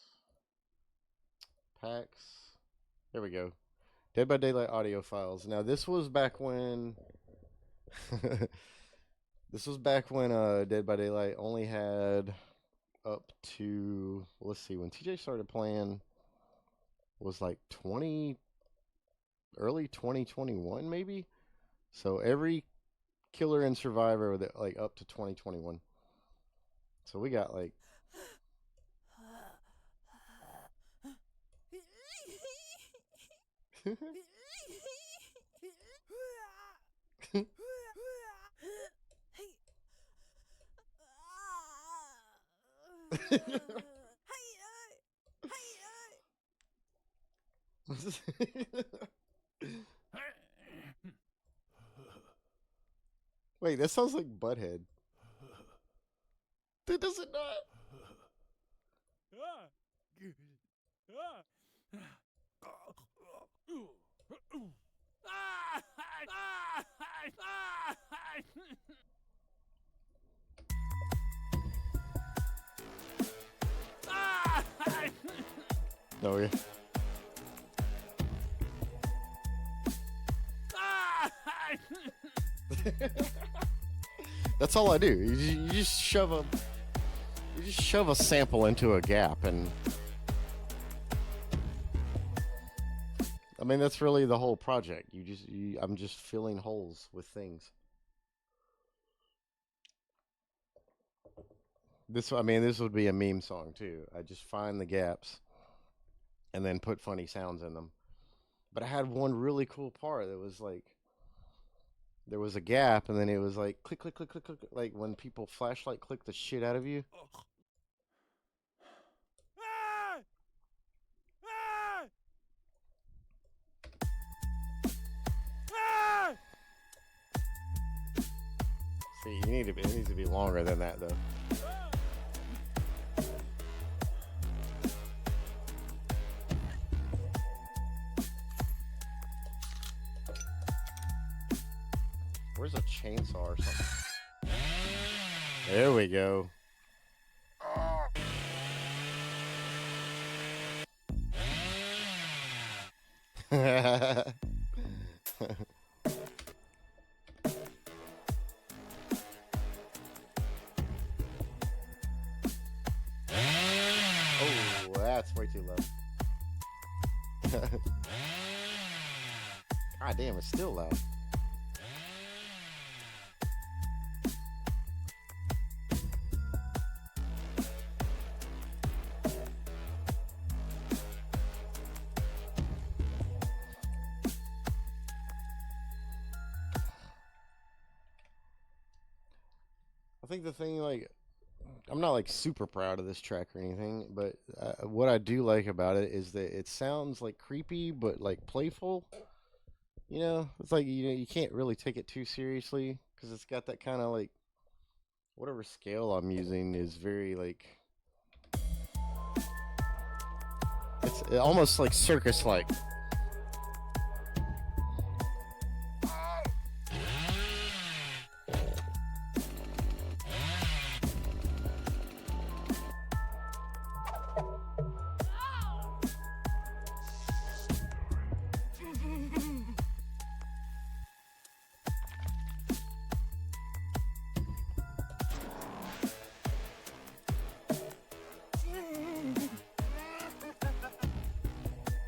Packs. There we go. Dead by Daylight audio files. Now this was back when this was back when Dead by Daylight only had up to, let's see, when TJ started playing was like early 2021 maybe. So every killer and survivor with like up to 2021. So we got like Wait, that sounds like Butthead. That does it not? No, yeah. That's all I do. You just shove a sample into a gap, and I mean that's really the whole project. I'm just filling holes with things. This would be a meme song too. I just find the gaps and then put funny sounds in them. But I had one really cool part that was like, there was a gap and then it was like click, click, click, click, click, like when people flashlight click the shit out of you. See, it needs to be longer than that though. Where's a chainsaw or something? There we go. Oh, that's way too low. God damn, it's still loud. I think the thing, like, I'm not like super proud of this track or anything, but what I do like about it is that it sounds like creepy but like playful. You know, it's like you can't really take it too seriously because it's got that kind of like whatever scale I'm using is very like it's almost like circus like.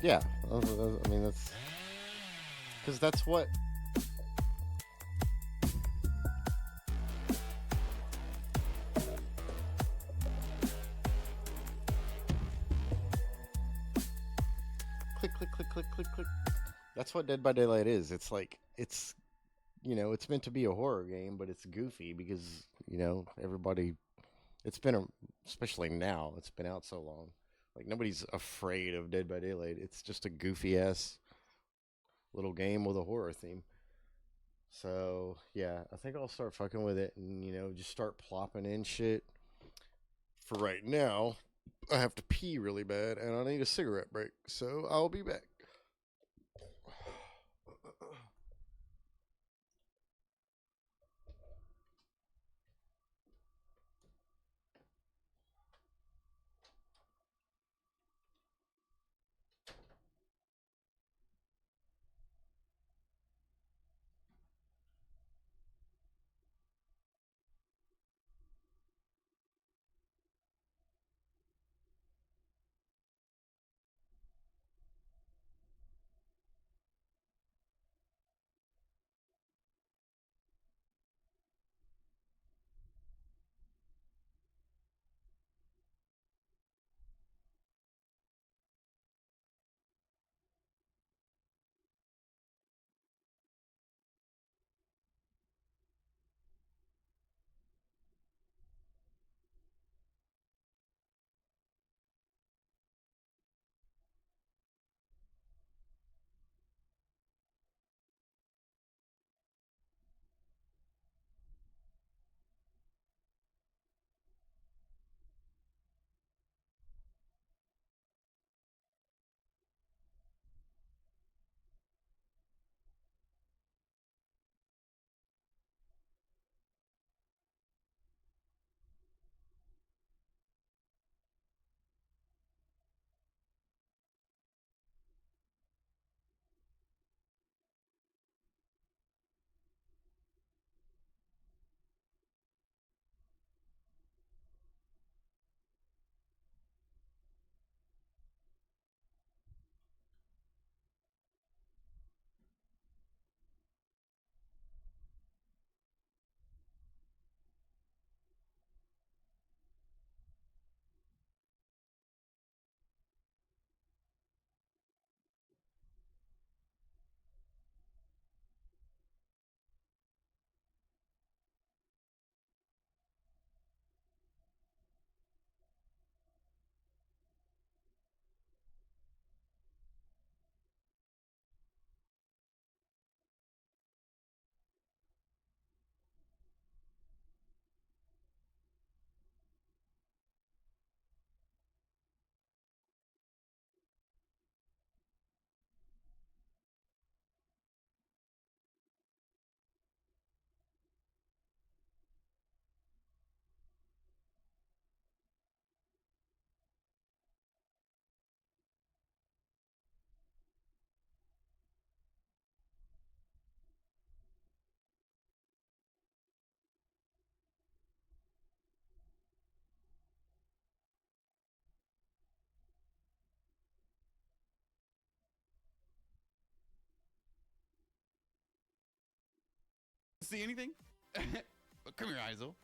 Yeah, I mean that's because that's what. Click, click, click, click, click, click. That's what Dead by Daylight is. It's like it's it's meant to be a horror game, but it's goofy because everybody. It's been especially now. It's been out so long. Like nobody's afraid of Dead by Daylight. It's just a goofy ass little game with a horror theme. So yeah, I think I'll start fucking with it and just start plopping in shit. For right now, I have to pee really bad and I need a cigarette break. So I'll be back. See anything? Come here, Iso.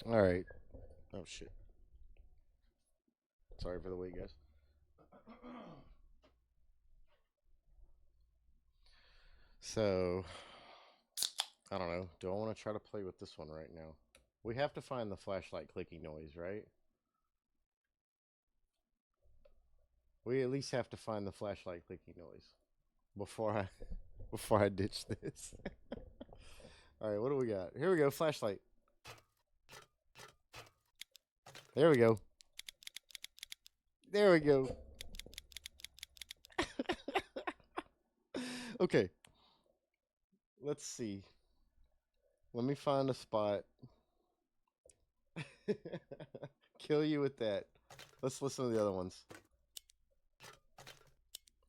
Alright. Oh, shit. Sorry for the wait, guys. So, I don't know. Do I want to try to play with this one right now? We have to find the flashlight clicking noise, right? We at least have to find the flashlight clicking noise before I ditch this. All right, what do we got? Here we go, flashlight. There we go. There we go. Okay. Let's see. Let me find a spot. Kill you with that. Let's listen to the other ones.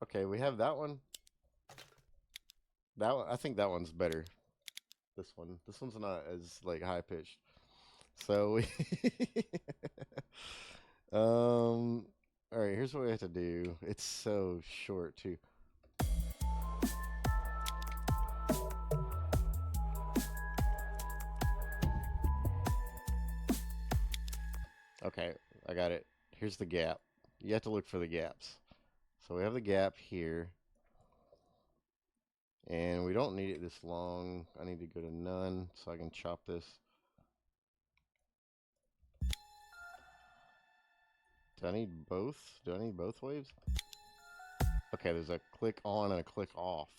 Okay, we have that one. That one, I think that one's better. This one's not as like high pitched. So we all right, here's what we have to do. It's so short too. Okay, I got it. Here's the gap. You have to look for the gaps. So we have the gap here. And we don't need it this long. I need to go to none so I can chop this. Do I need both? Do I need both waves? Okay, there's a click on and a click off.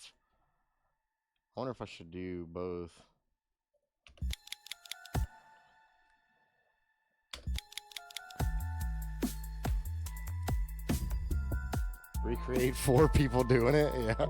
I wonder if I should do both. Recreate 4 people doing it? Yeah.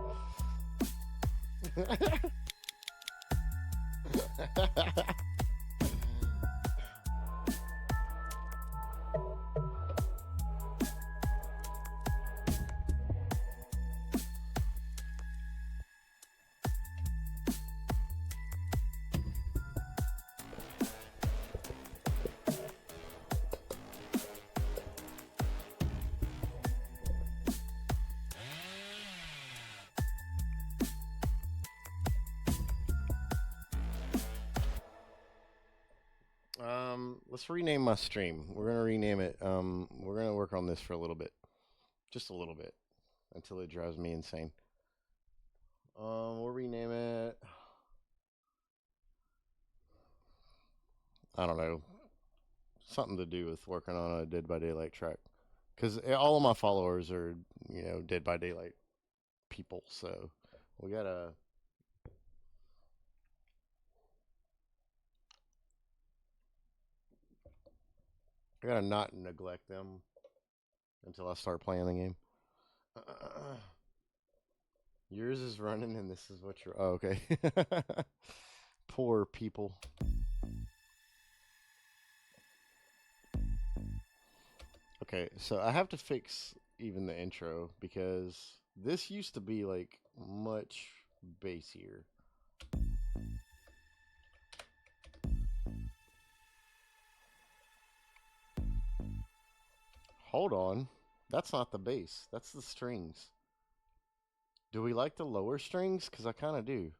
Let's rename my stream. We're gonna rename it. We're gonna work on this for a little bit, just a little bit, until it drives me insane. We'll rename it. I don't know, something to do with working on a Dead by Daylight track, because all of my followers are, you know, Dead by Daylight people. So we gotta. I gotta not neglect them until I start playing the game. Yours is running and this is what you're... Oh, okay. Poor people. Okay, so I have to fix even the intro because this used to be like much bassier. Hold on. That's not the bass. That's the strings. Do we like the lower strings? Because I kind of do.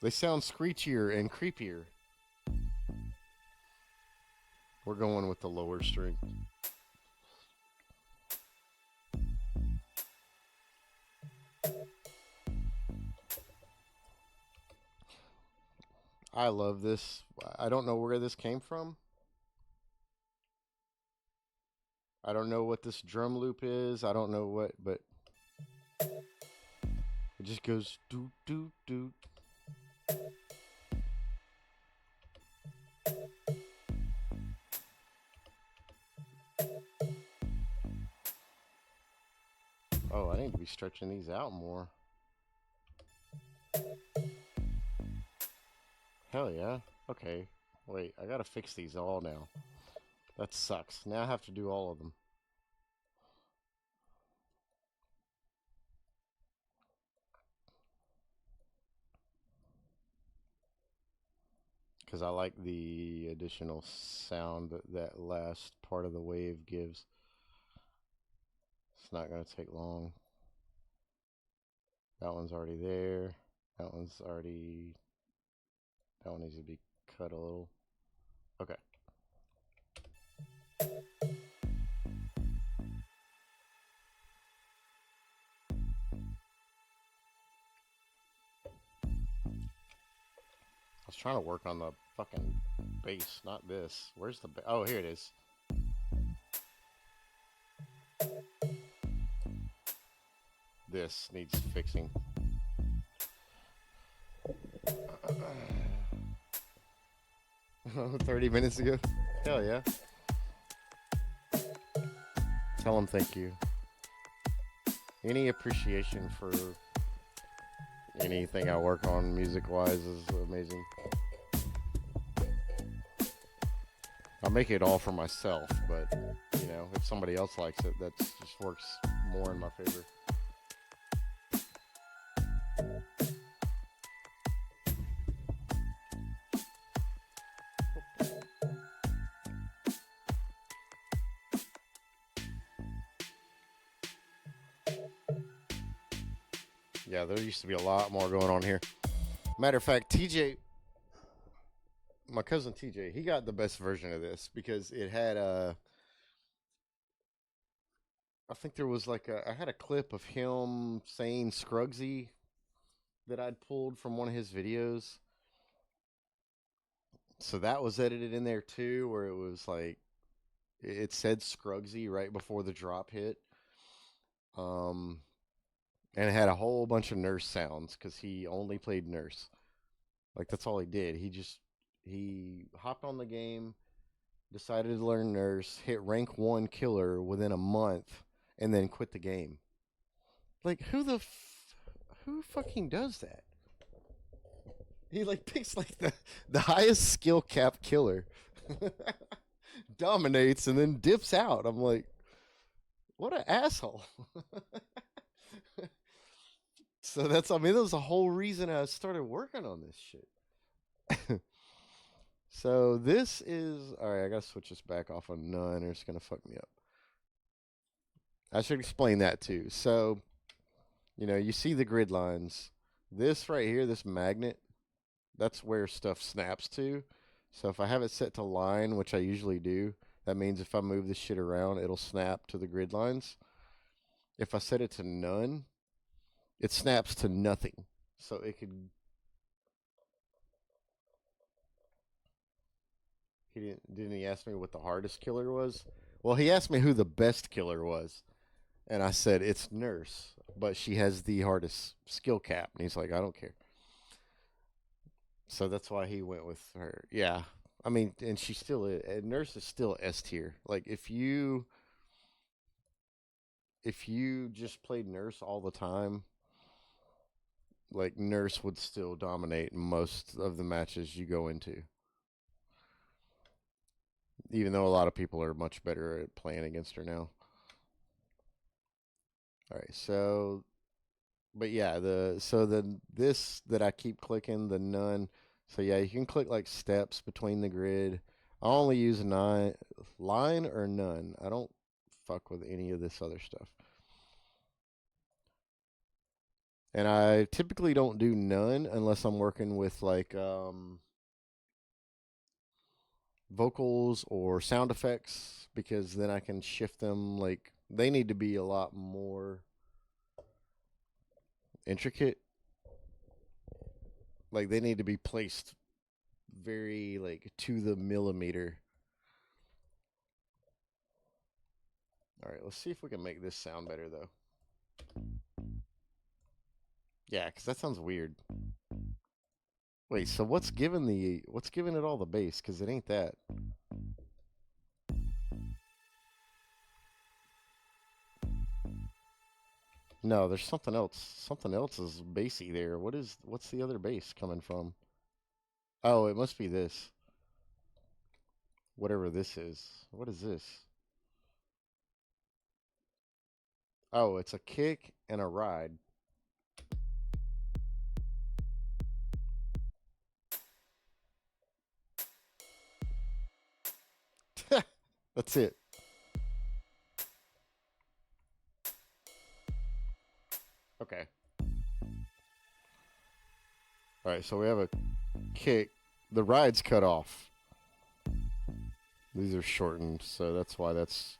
They sound screechier and creepier. We're going with the lower string. I love this. I don't know where this came from. I don't know what this drum loop is. I don't know what, but it just goes doot doot doot. Oh, I need to be stretching these out more. Hell yeah. Okay. Wait, I gotta fix these all now. That sucks. Now I have to do all of them. Because I like the additional sound that that last part of the wave gives. It's not going to take long. That one's already there. That one's already... That one needs to be cut a little. Okay. I was trying to work on the fucking bass, not this. Where's the oh, here it is. This needs fixing. 30 minutes ago? Hell yeah. Tell him thank you. Any appreciation for anything I work on music-wise is amazing. I make it all for myself, but, you know, if somebody else likes it, that just works more in my favor. Yeah, there used to be a lot more going on here. Matter of fact, TJ, my cousin TJ, he got the best version of this because it had I think there was like I had a clip of him saying Scrugsy that I'd pulled from one of his videos. So that was edited in there too, where it was like, it said Scrugsy right before the drop hit. And it had a whole bunch of Nurse sounds because he only played Nurse. Like, that's all he did. He hopped on the game, decided to learn Nurse, hit rank 1 killer within a month, and then quit the game. Like, who fucking does that? He, like, picks, like, the highest skill cap killer, dominates, and then dips out. I'm like, what an asshole. So that was the whole reason I started working on this shit. So this is, all right, I got to switch this back off on none or it's going to fuck me up. I should explain that too. So, you know, you see the grid lines. This right here, this magnet, that's where stuff snaps to. So if I have it set to line, which I usually do, that means if I move this shit around, it'll snap to the grid lines. If I set it to none, it snaps to nothing. So it could... Didn't he ask me what the hardest killer was? Well, he asked me who the best killer was. And I said, it's Nurse. But she has the hardest skill cap. And he's like, I don't care. So that's why he went with her. Yeah. I mean, and she's still... Nurse is still S tier. Like, if you just played Nurse all the time, like, Nurse would still dominate most of the matches you go into. Even though a lot of people are much better at playing against her now. All right, so, but yeah, this that I keep clicking, the none. So yeah, you can click like steps between the grid. I only use line or none. I don't fuck with any of this other stuff. And I typically don't do none unless I'm working with like vocals or sound effects, because then I can shift them. Like, they need to be a lot more intricate. Like, they need to be placed very, like, to the millimeter. All right, let's see if we can make this sound better, though. Yeah, because that sounds weird. Wait, so what's giving it all the bass? Because it ain't that. No, there's something else. Something else is bassy there. What's the other bass coming from? Oh, it must be this. Whatever this is. What is this? Oh, it's a kick and a ride. That's it. Okay. Alright, so we have a kick. The ride's cut off. These are shortened, so that's why that's...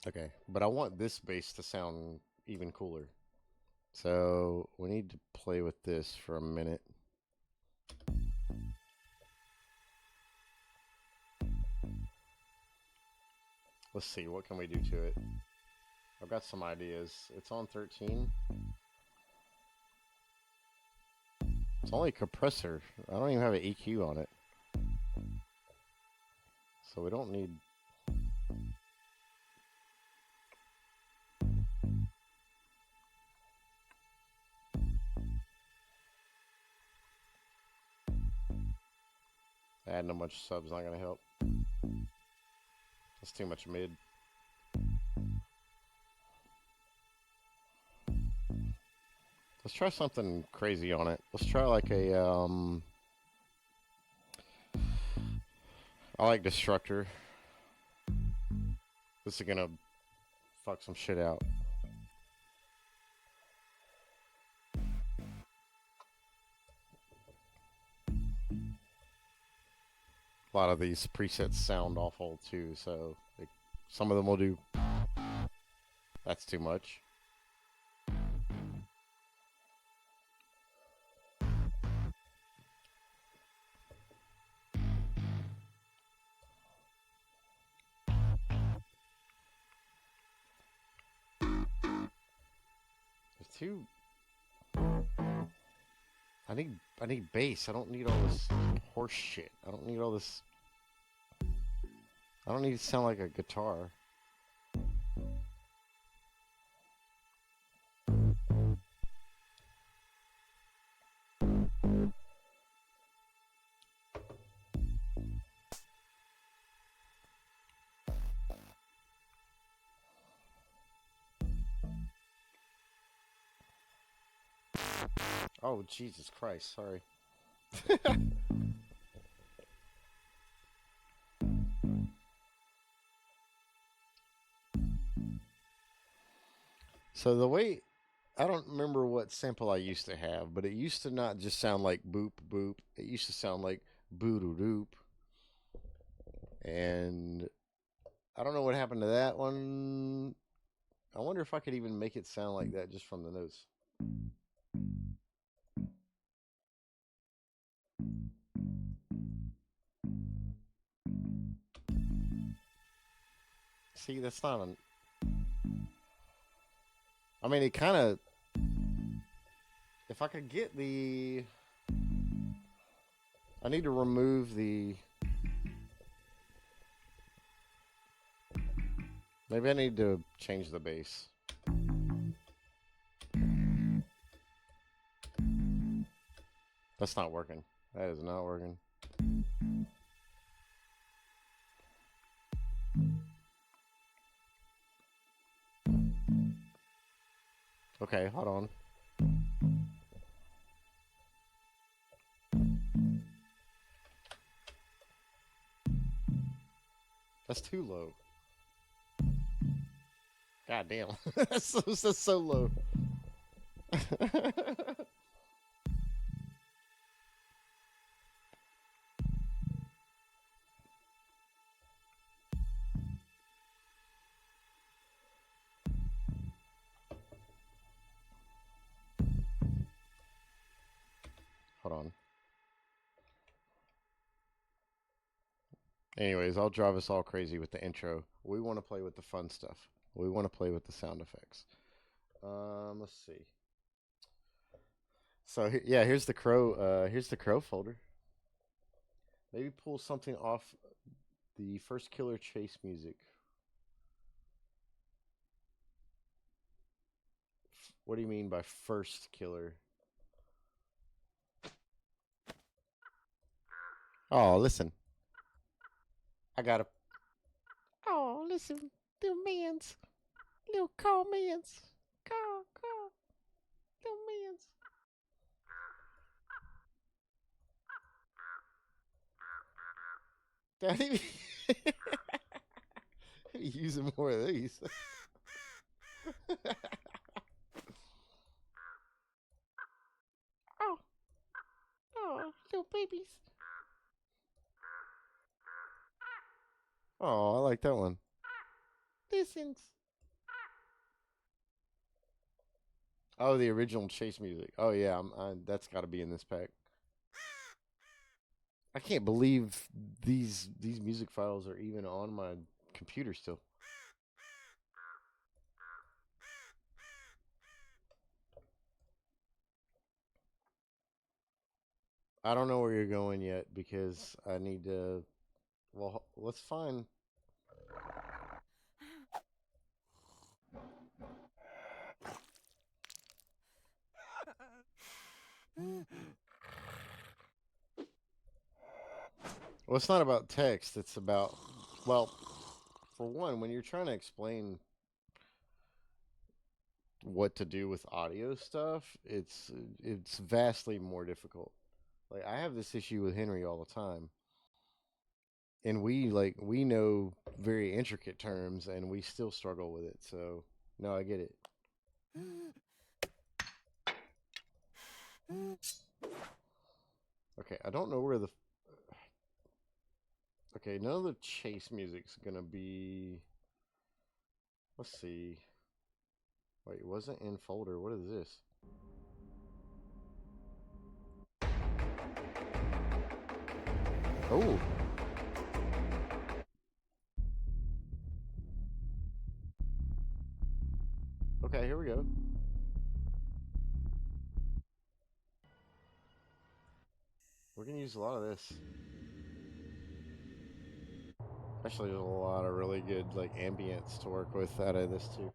Okay, but I want this bass to sound even cooler. So we need to play with this for a minute. Let's see, what can we do to it? I've got some ideas. It's on 13. It's only a compressor. I don't even have an EQ on it. So we don't need... Adding a bunch of subs not gonna help. That's too much mid. Let's try something crazy on it. Let's try like a I like Destructor. This is gonna fuck some shit out. A lot of these presets sound awful too, so like, some of them will do. That's too much. There's too. I need bass. I don't need all this horse shit. I don't need all this. I don't need to sound like a guitar. Oh, Jesus Christ, sorry. So the way, I don't remember what sample I used to have, but it used to not just sound like boop boop. It used to sound like boo-doo-doop. And I don't know what happened to that one. I wonder if I could even make it sound like that just from the notes. See, that's not an... I mean, it kind of... If I could get the... I need to remove the... Maybe I need to change the bass. That's not working. That is not working. Okay, hold on. That's too low. God damn. that's so low. Hold on. Anyways, I'll drive us all crazy with the intro. We want to play with the fun stuff. We want to play with the sound effects. Let's see. So yeah, here's the crow. Here's the crow folder. Maybe pull something off the first Killer Chase music. What do you mean by first killer? Oh, listen. I got a... Oh, listen. Little mans. Little call mans. Call. Little mans. God, maybe using more of these. Oh, oh, little babies. Oh, I like that one. Listens. Oh, the original Chase music. Oh yeah, that's got to be in this pack. I can't believe these music files are even on my computer still. I don't know where you're going yet because I need to. Well, let's find. Well, it's not about text. It's about, well, for one, when you're trying to explain what to do with audio stuff, it's vastly more difficult. Like I have this issue with Henry all the time. And we know very intricate terms and we still struggle with it. So, no, I get it. Okay, I don't know where the Okay, none of the chase music's gonna be. Let's see. Wait, it wasn't in folder. What is this? Oh. Okay, here we go. We're gonna use a lot of this. Actually, there's a lot of really good like ambience to work with out of this too.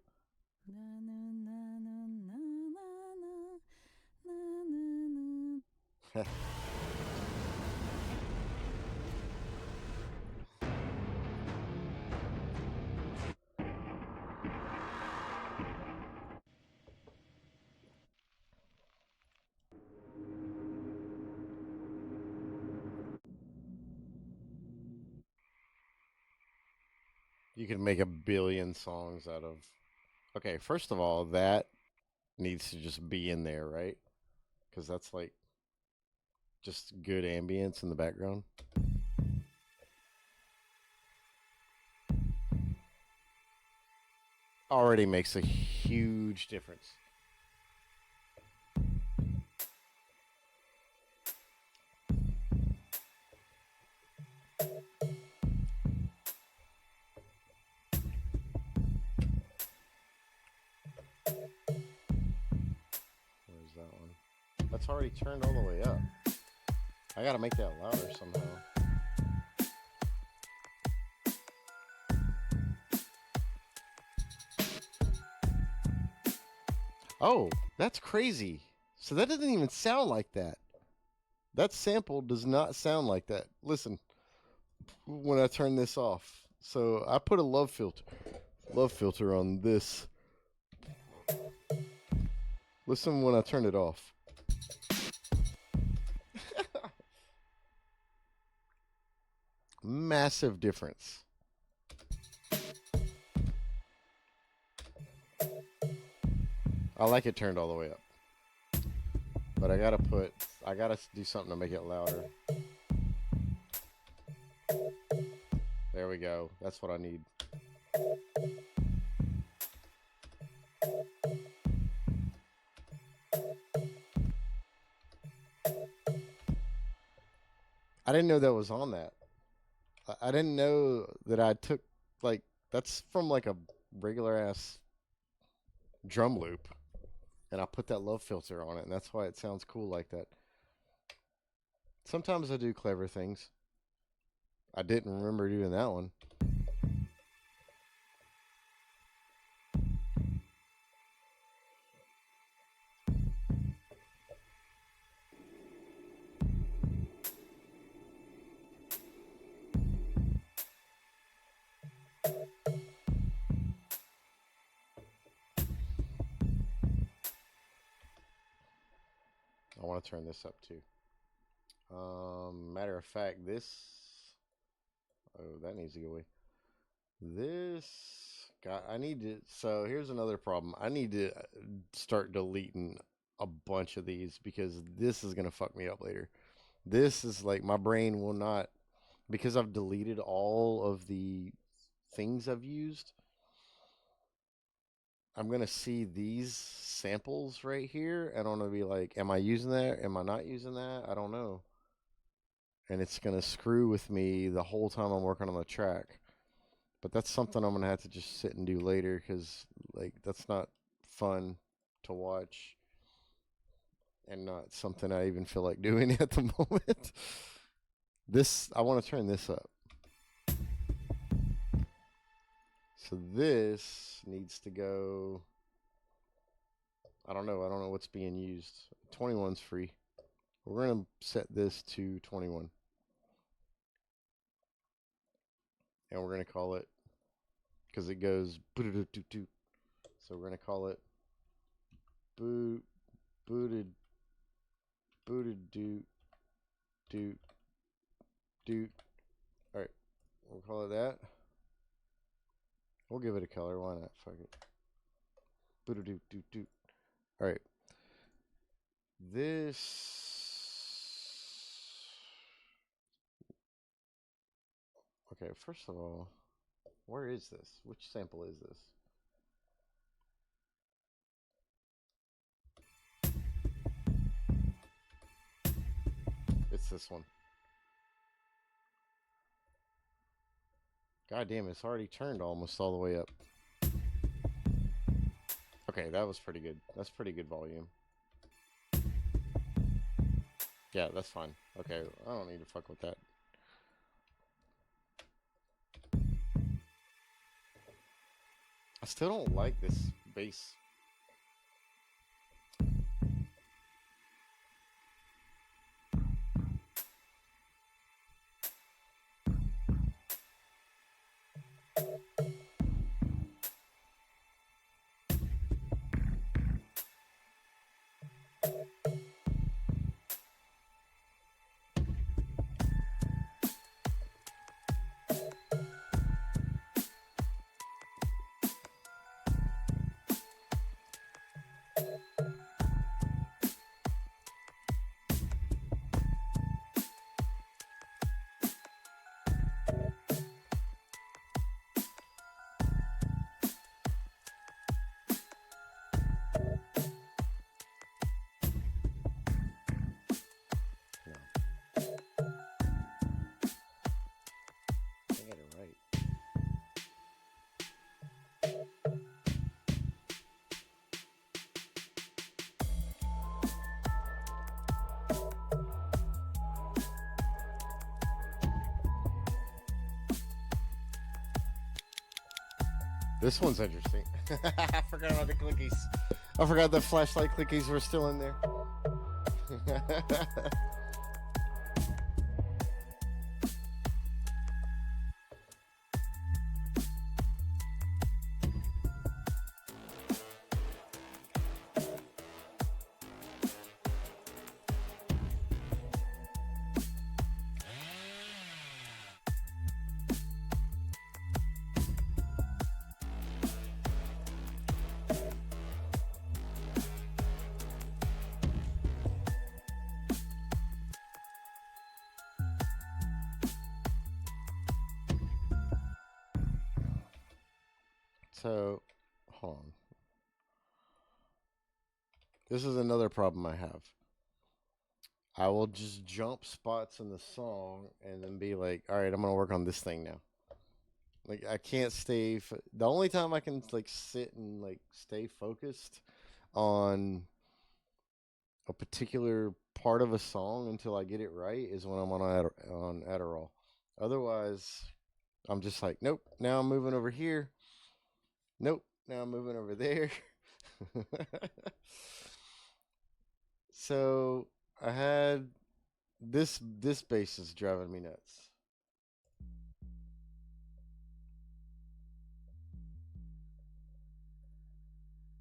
You can make a billion songs out of. Okay, first of all, that needs to just be in there, right? Because that's like just good ambience in the background. Already makes a huge difference. Where's that one? That's already turned all the way up. I gotta make that louder somehow. Oh, that's crazy. So that doesn't even sound like that. That sample does not sound like that. Listen, when I turn this off. So I put a love filter on this. Listen when I turn it off. Massive difference. I like it turned all the way up. But I gotta do something to make it louder. There we go. That's what I need. I didn't know that was on that. I didn't know that I took, like, that's from like a regular ass drum loop. And I put that love filter on it, and that's why it sounds cool like that. Sometimes I do clever things. I didn't remember doing that one. I want to turn this up too. Matter of fact, this Oh, that needs to go away. This guy, I need to. So here's another problem. I need to start deleting a bunch of these because this is gonna fuck me up later. This is like my brain will not, because I've deleted all of the things I've used. I'm going to see these samples right here, and I'm going to be like, am I using that? Am I not using that? I don't know. And it's going to screw with me the whole time I'm working on the track. But that's something I'm going to have to just sit and do later because, like, that's not fun to watch and not something I even feel like doing at the moment. I want to turn this up. So this needs to go, I don't know what's being used. 21's free. We're going to set this to 21. And we're going to call it, because it goes, so we're going to call it booted doot. All right, we'll call it that. We'll give it a color. Why not? Fuck it. Booted doot. All right. This. Okay, first of all, where is this? Which sample is this? It's this one. God damn, it's already turned almost all the way up. Okay, that was pretty good. That's pretty good volume. Yeah, that's fine. Okay, I don't need to fuck with that. I still don't like this bass. This one's interesting. I forgot about the clickies. I forgot the flashlight clickies were still in there. So, hold on. This is another problem I have. I will just jump spots in the song and then be like, all right, I'm going to work on this thing now. Like, I can't stay. The only time I can, like, sit and, like, stay focused on a particular part of a song until I get it right is when I'm on Adderall. Otherwise, I'm just like, nope, now I'm moving over here. Nope, now I'm moving over there. So I had this bass is driving me nuts.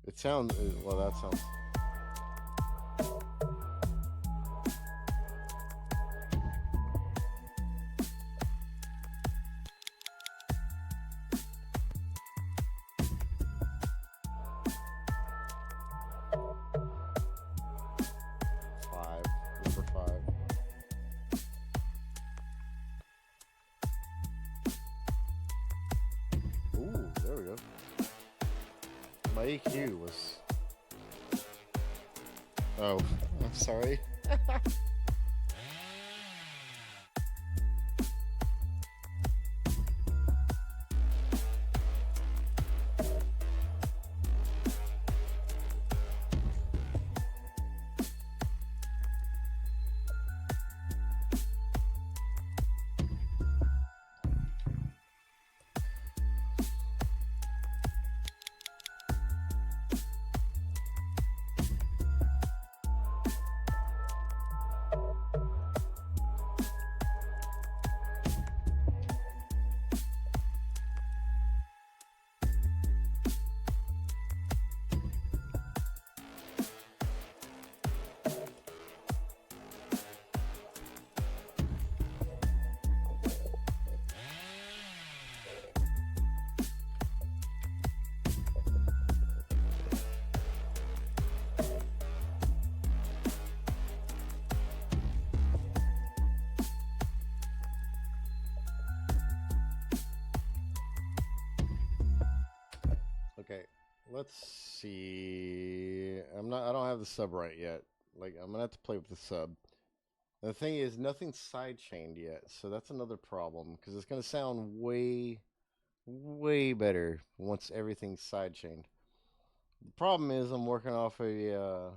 It sounds, well, that sounds. EQ was... Oh, I'm sorry. Okay, let's see. I don't have the sub right yet. Like, I'm gonna have to play with the sub. The thing is, nothing's sidechained yet, so that's another problem, because it's gonna sound way, way better once everything's sidechained. The problem is I'm working off a,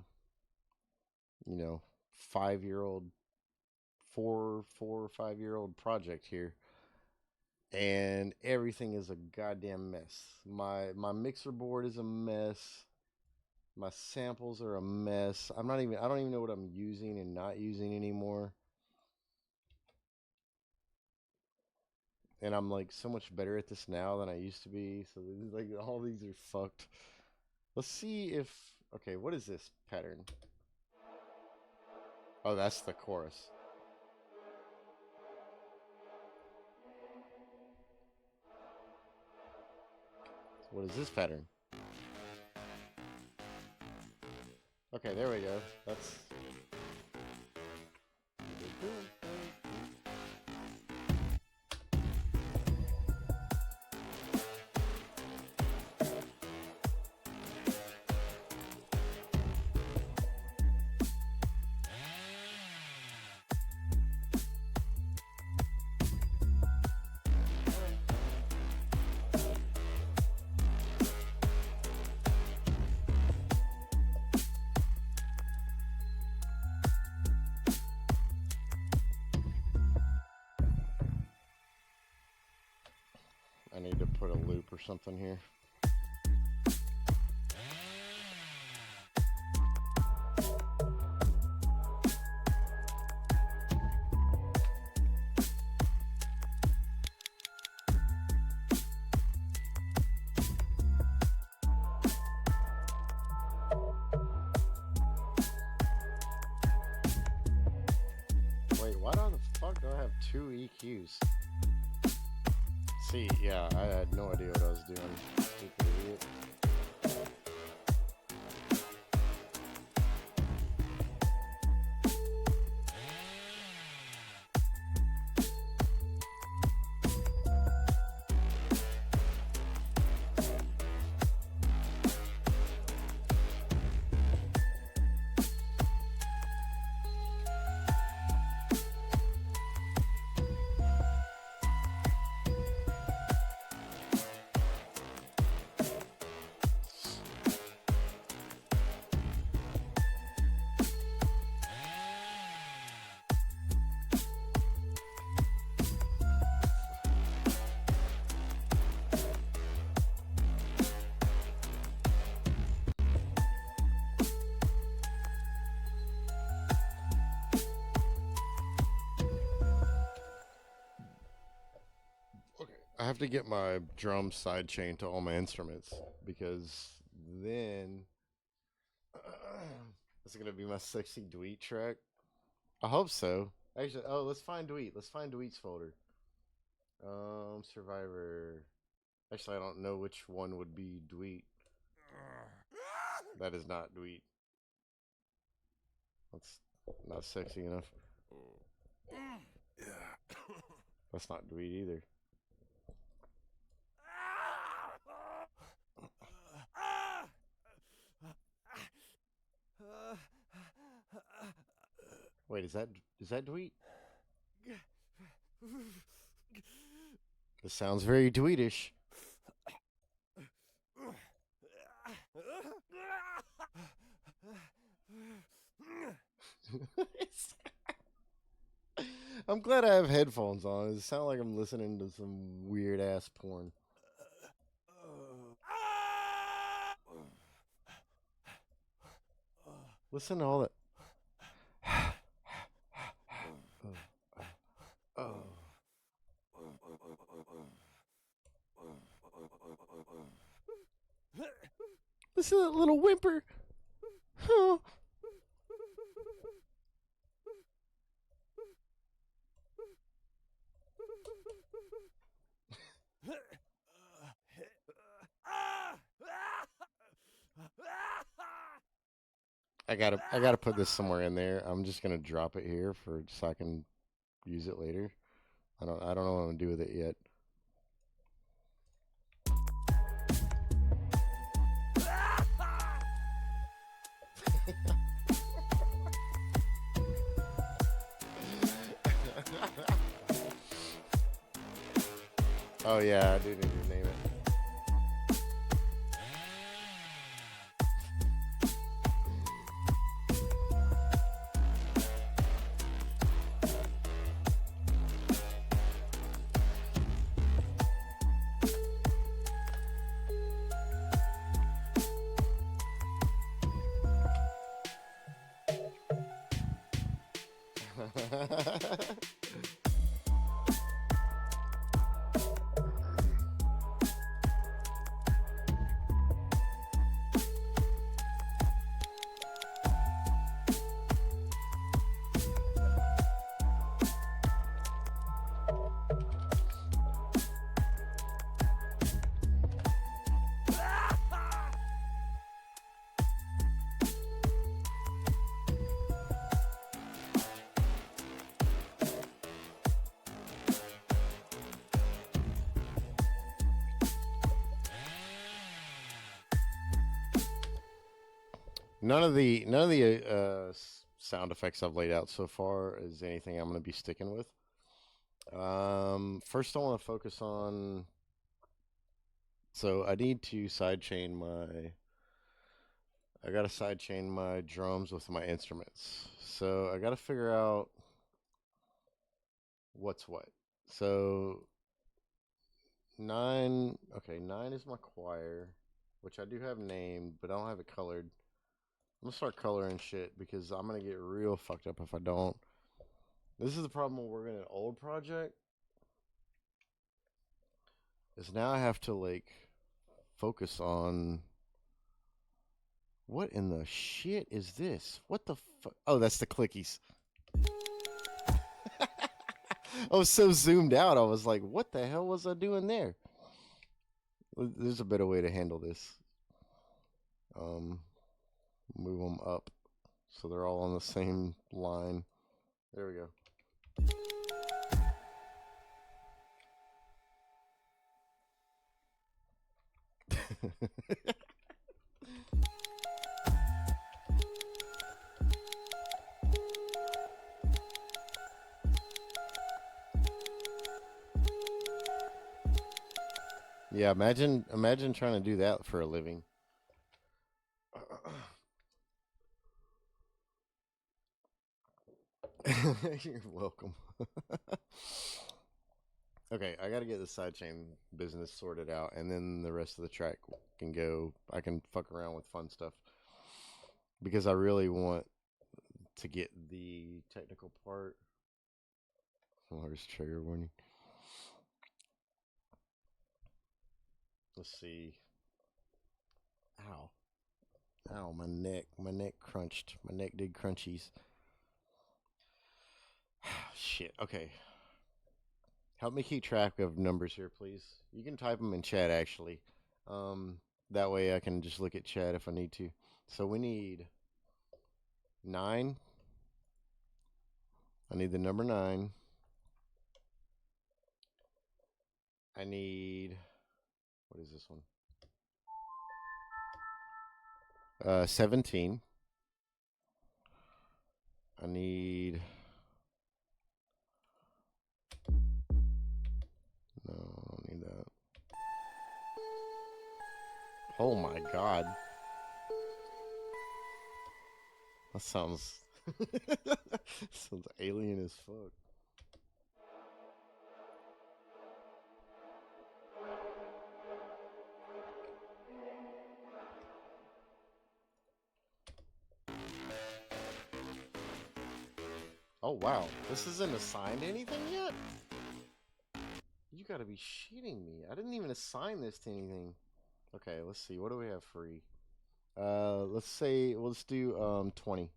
you know, 5-year-old, 4 or 5-year-old project here. And everything is a goddamn mess. My mixer board is a mess. My samples are a mess. I don't even know what I'm using and not using anymore. And I'm like so much better at this now than I used to be. So like all these are fucked. Let's see if, okay, what is this pattern? Oh, that's the chorus. What is this pattern? Okay, there we go. That's... I need to put a loop or something here. Wait, why the fuck do I have 2 EQs? See, yeah, I had no idea what I was doing. Stupid idiot. I have to get my drum sidechain to all my instruments, because then it's gonna be my sexy Dweet track. I hope so. Actually, oh, let's find Dweet. Let's find Dweet's folder. Survivor. Actually, I don't know which one would be Dweet. That is not Dweet. That's not sexy enough. That's not Dweet either. Wait, is that Dweet? This sounds very Dweetish. I'm glad I have headphones on. It sounds like I'm listening to some weird ass porn. Listen to all that. Listen to that little whimper. Oh. I gotta put this somewhere in there. I'm just gonna drop it here so I can use it later. I don't know what I'm gonna do with it yet. Oh yeah, I do need to name it. None of the sound effects I've laid out so far is anything I'm going to be sticking with. First I want to focus on. So I need to sidechain my. I got to sidechain my drums with my instruments. So I got to figure out what's what. So 9. Okay, 9 is my choir, which I do have named, but I don't have it colored. I'm gonna start coloring shit because I'm gonna get real fucked up if I don't. This is the problem when we're in an old project. Is now I have to like focus on what in the shit is this? What the fuck? Oh, that's the clickies. I was so zoomed out. I was like, what the hell was I doing there? There's a better way to handle this. Move them up so they're all on the same line. There we go. Yeah, imagine trying to do that for a living. You're welcome. Okay, I gotta get the sidechain business sorted out, and then the rest of the track can go. I can fuck around with fun stuff because I really want to get the technical part. Oh, there's trigger warning. Let's see. Ow. Ow, my neck. My neck crunched. My neck did crunchies. Shit, okay. Help me keep track of numbers here, please. You can type them in chat, actually. That way I can just look at chat if I need to. So we need 9. I need the number 9. I need... What is this one? 17. I need... No, I don't need that. Oh my god. That sounds... sounds alien as fuck. Oh wow, this isn't assigned anything yet? You gotta be shitting me. I didn't even assign this to anything. Okay, let's see. What do we have free? Let's say, let's do 20.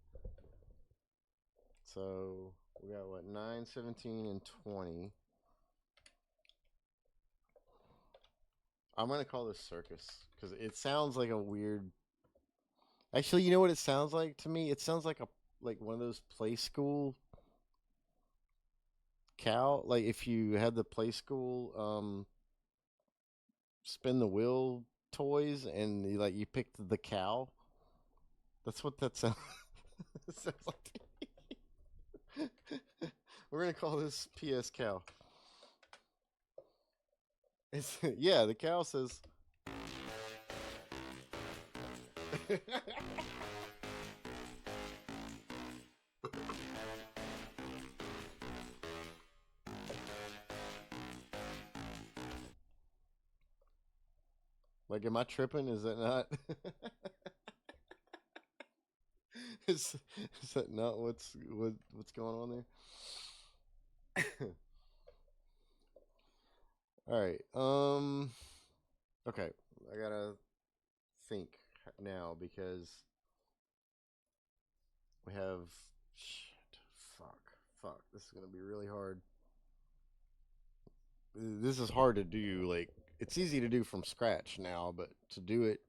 So we got what, 9, 17, and 20. I'm gonna call this circus because it sounds like a weird. Actually, you know what it sounds like to me? It sounds like one of those play school cow. Like if you had the play school spin the wheel toys and you picked the cow. That's what that sounds. Sounds like. We're gonna call this PS Cow. It's, yeah, the cow says. Like, am I tripping? Is that not? is, is that not what's going on there? All right. Okay. I gotta think now because we have shit. Fuck. This is gonna be really hard. This is hard to do. Like, it's easy to do from scratch now, but to do it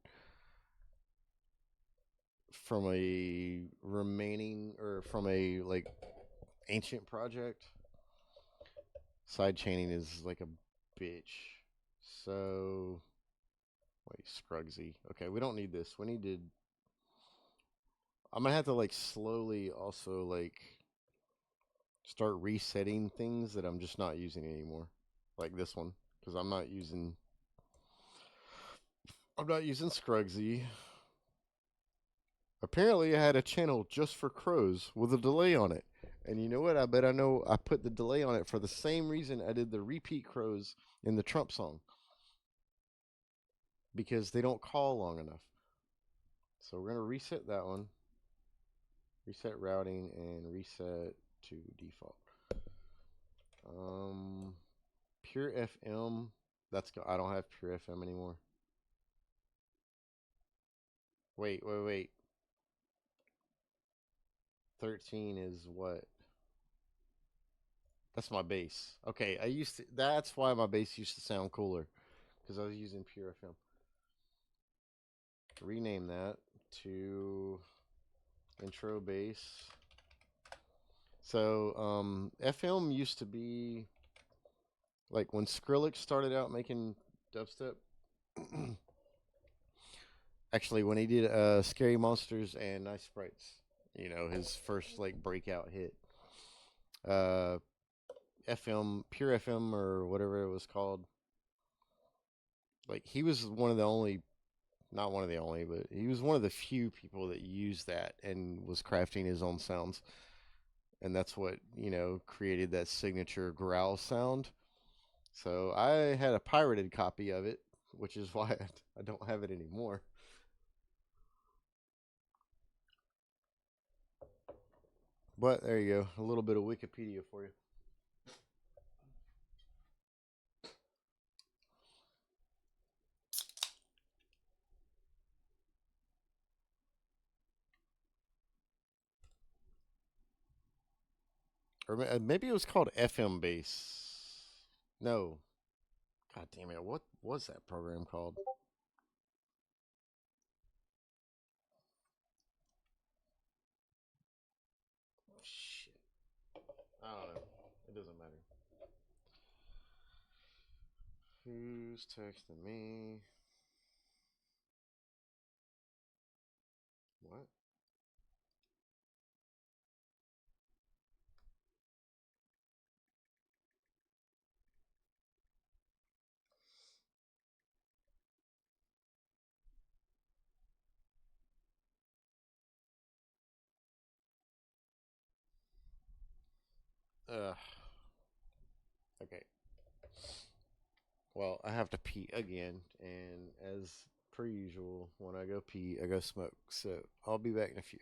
from a remaining or from a ancient project, side chaining is like a bitch. So wait, Scrugsy. Okay, we don't need this. We needed. I'm gonna have to slowly also start resetting things that I'm just not using anymore, like this one, because I'm not using Scrugsy. Apparently, I had a channel just for crows with a delay on it. And you know what? I bet I know I put the delay on it for the same reason I did the repeat crows in the Trump song. Because they don't call long enough. So we're going to reset that one. Reset routing and reset to default. Pure FM. I don't have Pure FM anymore. Wait. 13 is what? That's my bass. Okay, that's why my bass used to sound cooler, because I was using Pure FM. Rename that to intro bass. So FM used to be like when Skrillex started out making dubstep. Actually, when he did Scary Monsters and Nice Sprites, his first breakout hit. FM, Pure FM, or whatever it was called. He was one of the only, not one of the only, but he was one of the few people that used that and was crafting his own sounds. And that's what, created that signature growl sound. So I had a pirated copy of it, which is why I don't have it anymore. But there you go, a little bit of Wikipedia for you. Or maybe it was called FM Bass. No. God damn it. What was that program called? Shit. I don't know. It doesn't matter. Who's texting me? What? Okay. Well, I have to pee again, and as per usual, when I go pee, I go smoke. So I'll be back in a few.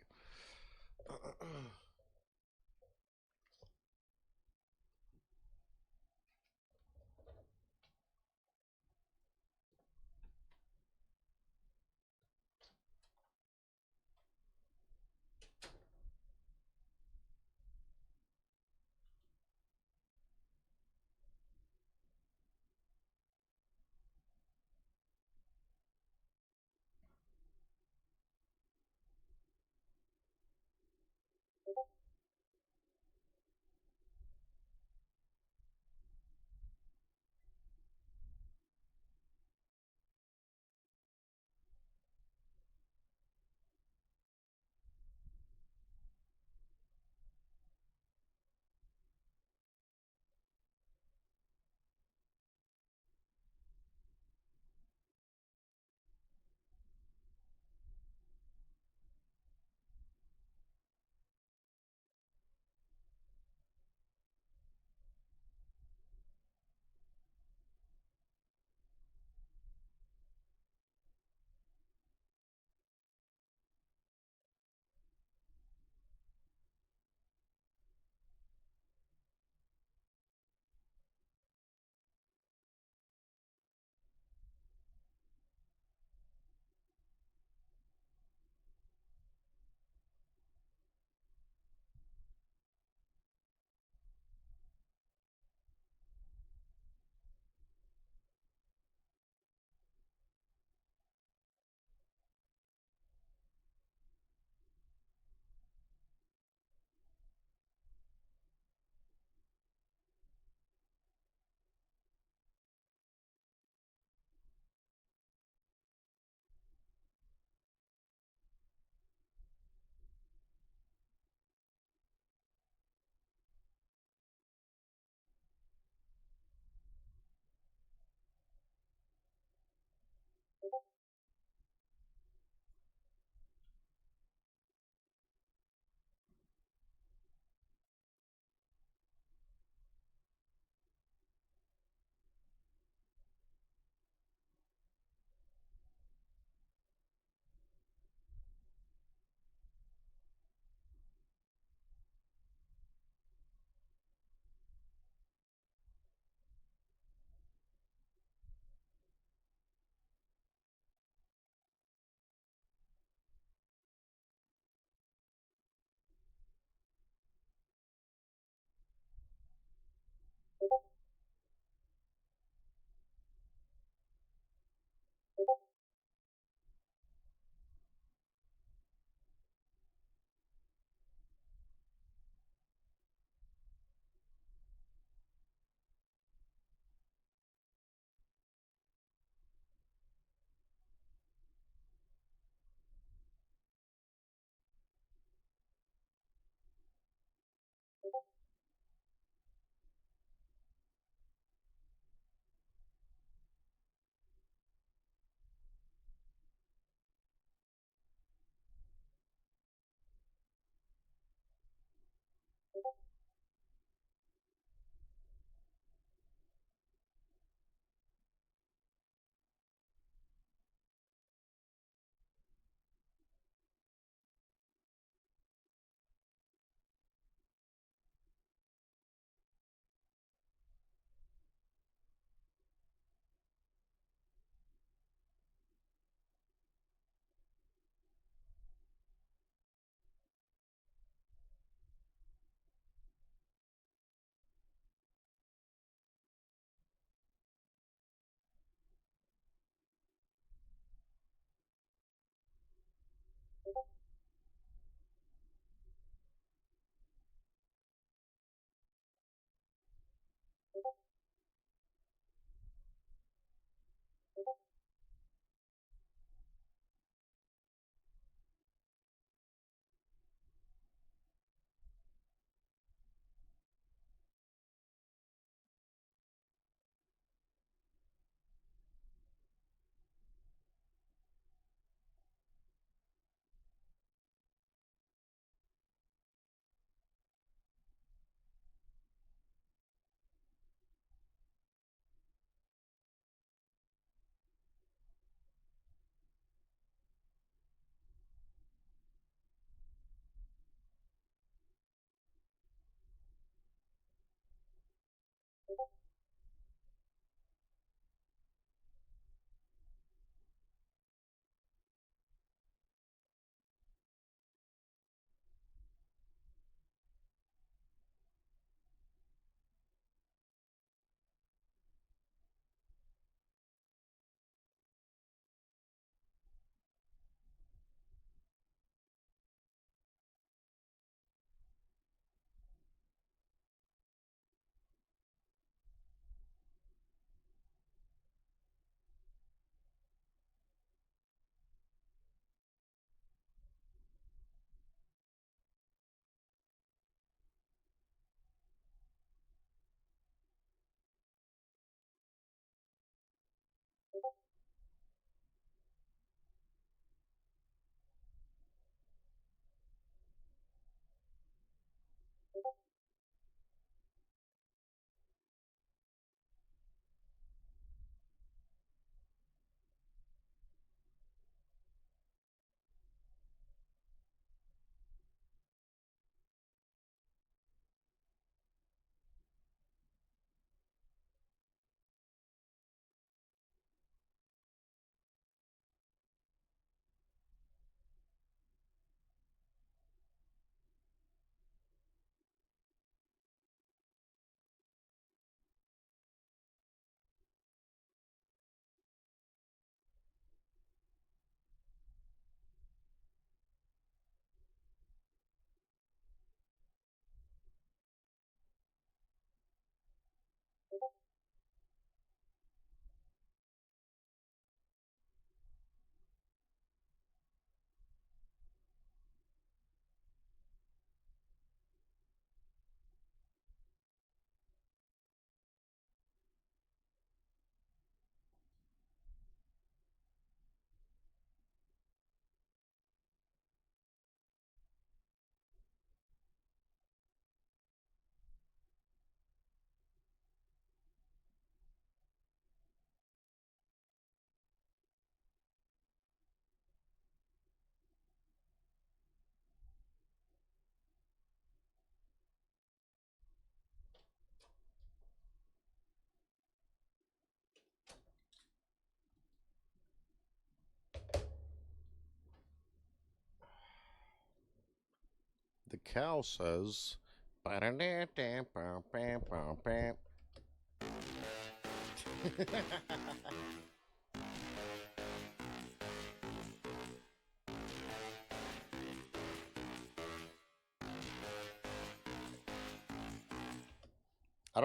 the cow says. I don't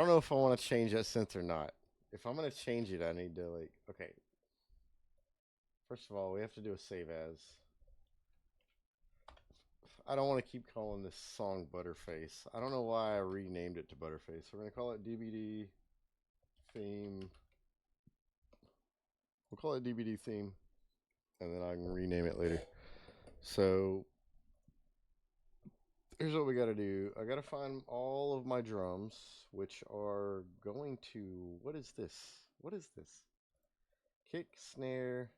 know if I want to change that synth or not. If I'm going to change it, I need to, like, okay. First of all, we have to do a save as. I don't want to keep calling this song Butterface. I don't know why I renamed it to Butterface. We're going to call it DBD theme. We'll call it DBD theme, and then I can rename it later. So here's what we got to do. I got to find all of my drums, which are going to, what is this? What is this? Kick, snare.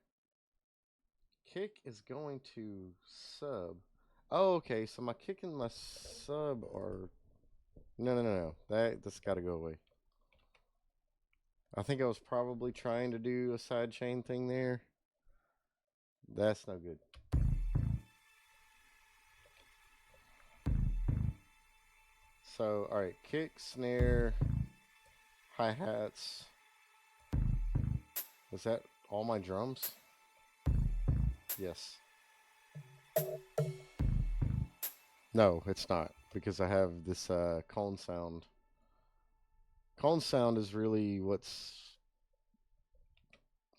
Kick is going to sub. Oh, okay. So my kick and my sub are, no. That's got to go away. I think I was probably trying to do a sidechain thing there. That's no good. So, alright, kick, snare, hi-hats. Was that all my drums? Yes. No, it's not, because I have this cone sound. Cone sound is really what's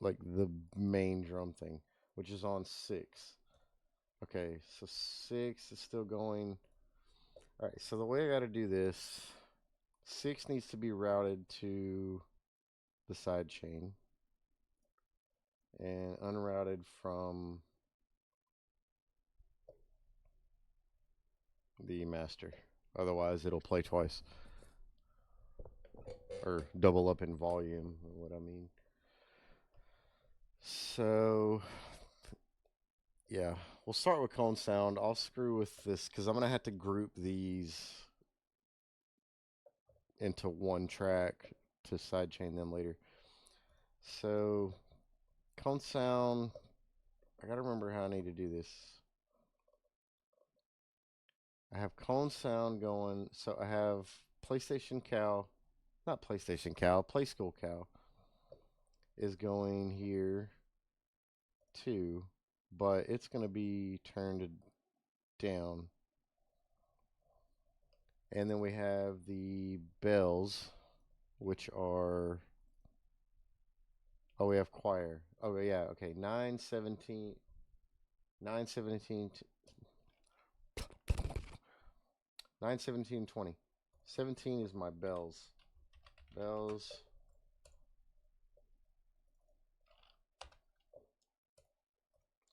like the main drum thing, which is on 6. Okay, so 6 is still going. Alright, so the way I gotta do this, 6 needs to be routed to the side chain and unrouted from the master. Otherwise it'll play twice. Or double up in volume, what I mean. So yeah, we'll start with cone sound. I'll screw with this because I'm going to have to group these into one track to sidechain them later. So, cone sound, I got to remember how I need to do this. I have cone sound going, so I have PlayStation Cow, not PlayStation Cow, Play School Cow is going here too. But it's going to be turned down. And then we have the bells, which are, oh, we have choir. Oh, yeah, okay, 9, 17, 20. 17 is my bells. Bells.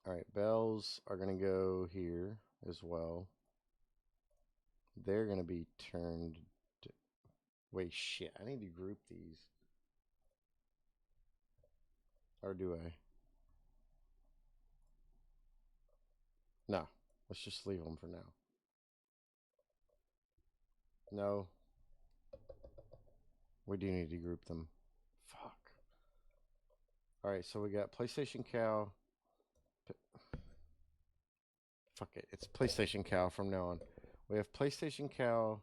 Alright, bells are going to go here as well. They're going to be turned... Wait, shit. I need to group these. Or do I? No. Let's just leave them for now. No. We do need to group them. Fuck. Alright, so we got PlayStation Cow... Fuck it. It's PlayStation Cow from now on. We have PlayStation Cow,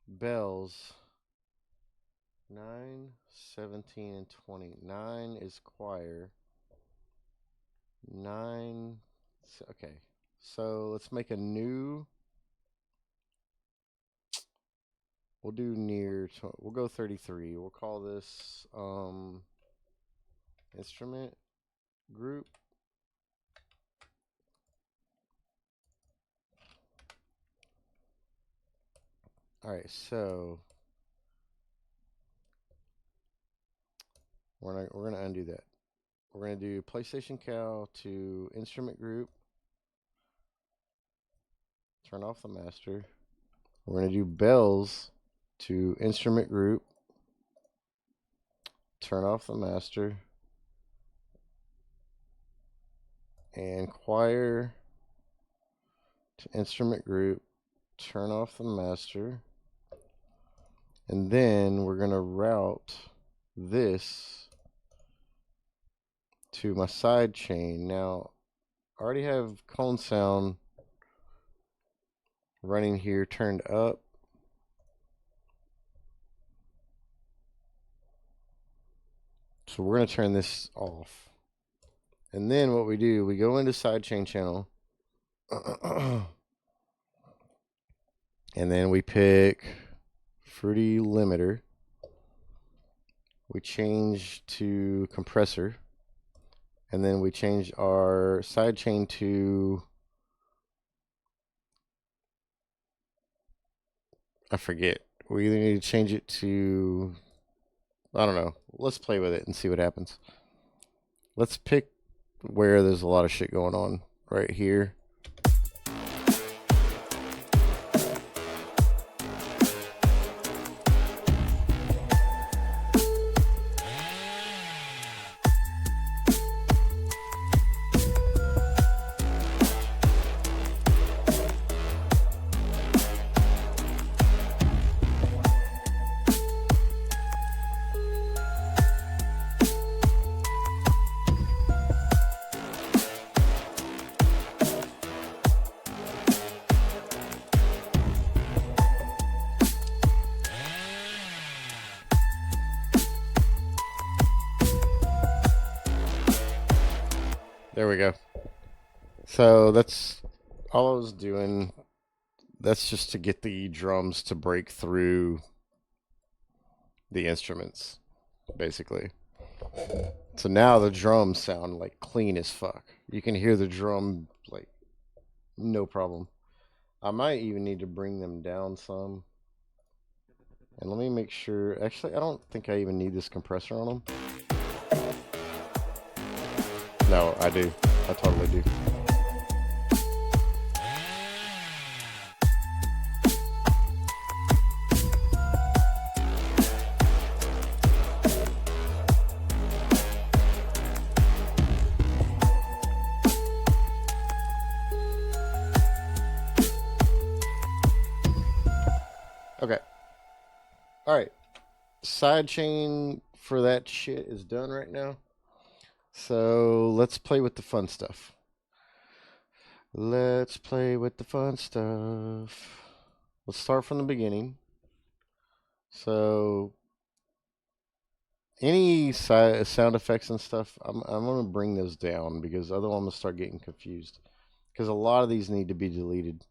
bells, 9, 17, and 20. 9 is choir. 9. Okay. So let's make a new. We'll do near. We'll go 33. We'll call this instrument group. Alright, so we're gonna undo that. We're gonna do PlayStation Cow to instrument group. Turn off the master. We're gonna do bells to instrument group. Turn off the master. And choir to instrument group. Turn off the master. And then we're going to route this to my side chain. Now, I already have cone sound running here turned up. So we're going to turn this off. And then what we do, we go into sidechain channel. And then we pick Fruity Limiter. We change to compressor. And then we change our sidechain to, I forget. We either need to change it to, I don't know. Let's play with it and see what happens. Let's pick where there's a lot of shit going on. Right here. There we go. So that's all I was doing. That's just to get the drums to break through the instruments, basically. So now the drums sound like clean as fuck. You can hear the drum like no problem. I might even need to bring them down some. And let me make sure. Actually, I don't think I even need this compressor on them. No, I do. I totally do. Okay. Alright. Sidechain for that shit is done right now. So let's play with the fun stuff. Let's play with the fun stuff. Let's start from the beginning. So any sound effects and stuff, I'm going to bring those down because otherwise I'm going to start getting confused. Because a lot of these need to be deleted.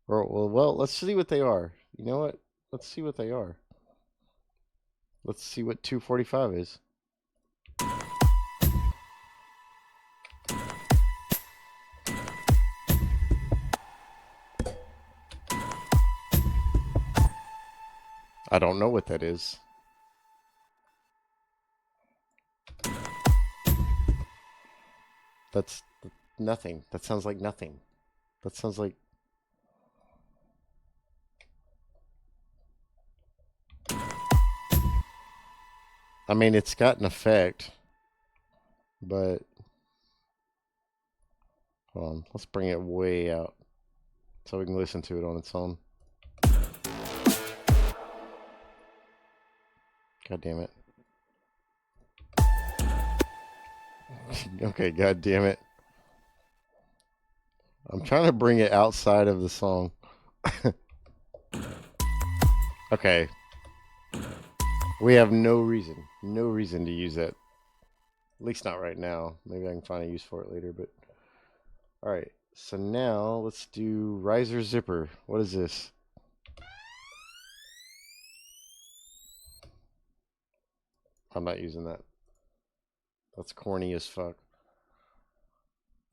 Or, well, let's see what they are. You know what? Let's see what they are. Let's see what 245 is. I don't know what that is. That's nothing. That sounds like nothing. That sounds like... I mean, it's got an effect, but... Hold on. Let's bring it way out so we can listen to it on its own. God damn it. Okay, god damn it. I'm trying to bring it outside of the song. Okay. We have no reason to use that. At least not right now. Maybe I can find a use for it later, but... Alright, so now let's do riser zipper. What is this? I'm not using that. That's corny as fuck.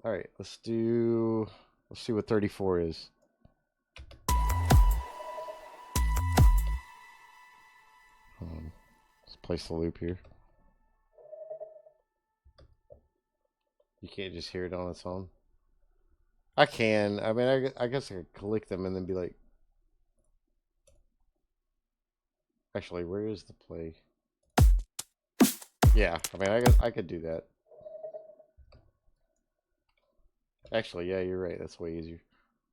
Alright, let's see what 34 is. Let's place the loop here. You can't just hear it on its own. I can. I mean, I guess I could click them and then be like... Actually, where is the play? Yeah, I mean, I could do that. Actually, yeah, you're right. That's way easier.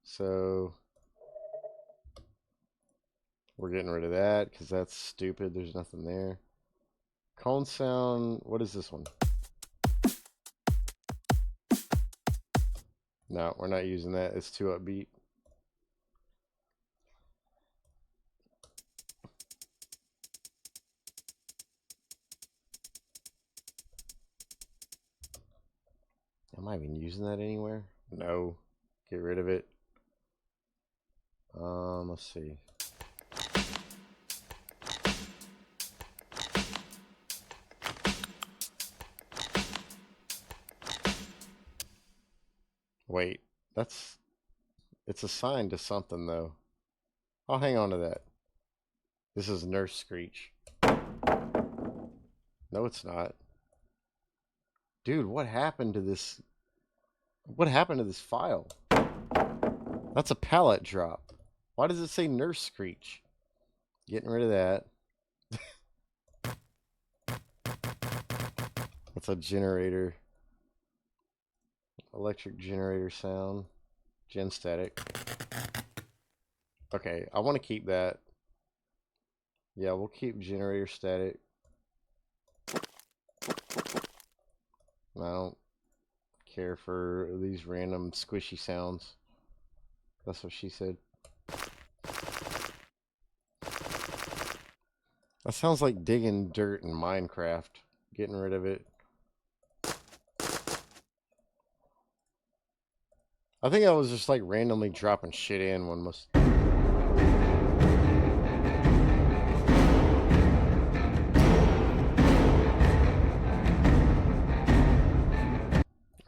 So... We're getting rid of that because that's stupid. There's nothing there. Cone sound. What is this one? No, we're not using that. It's too upbeat. Am I even using that anywhere? No. Get rid of it. Let's see. Wait, it's assigned to something though. I'll hang on to that. This is Nurse Screech. No, it's not. Dude, what happened to this? What happened to this file? That's a palette drop. Why does it say Nurse Screech? Getting rid of that. That's a generator. Electric generator sound. Gen static. Okay, I want to keep that. Yeah, we'll keep generator static. I don't care for these random squishy sounds. That's what she said. That sounds like digging dirt in Minecraft. Getting rid of it. I think I was just like randomly dropping shit in when most.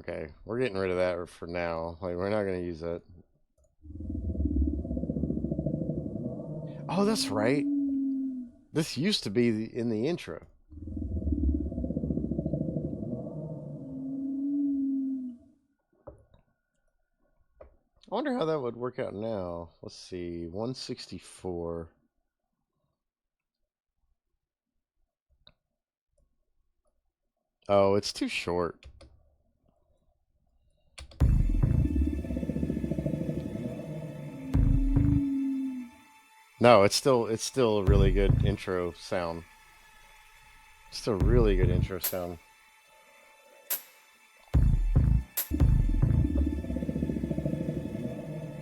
Okay, we're getting rid of that for now. Like, we're not going to use that. Oh, that's right. This used to be in the intro. I wonder how that would work out now. Let's see, 164. Oh, it's too short. No, it's still a really good intro sound. Still really good intro sound.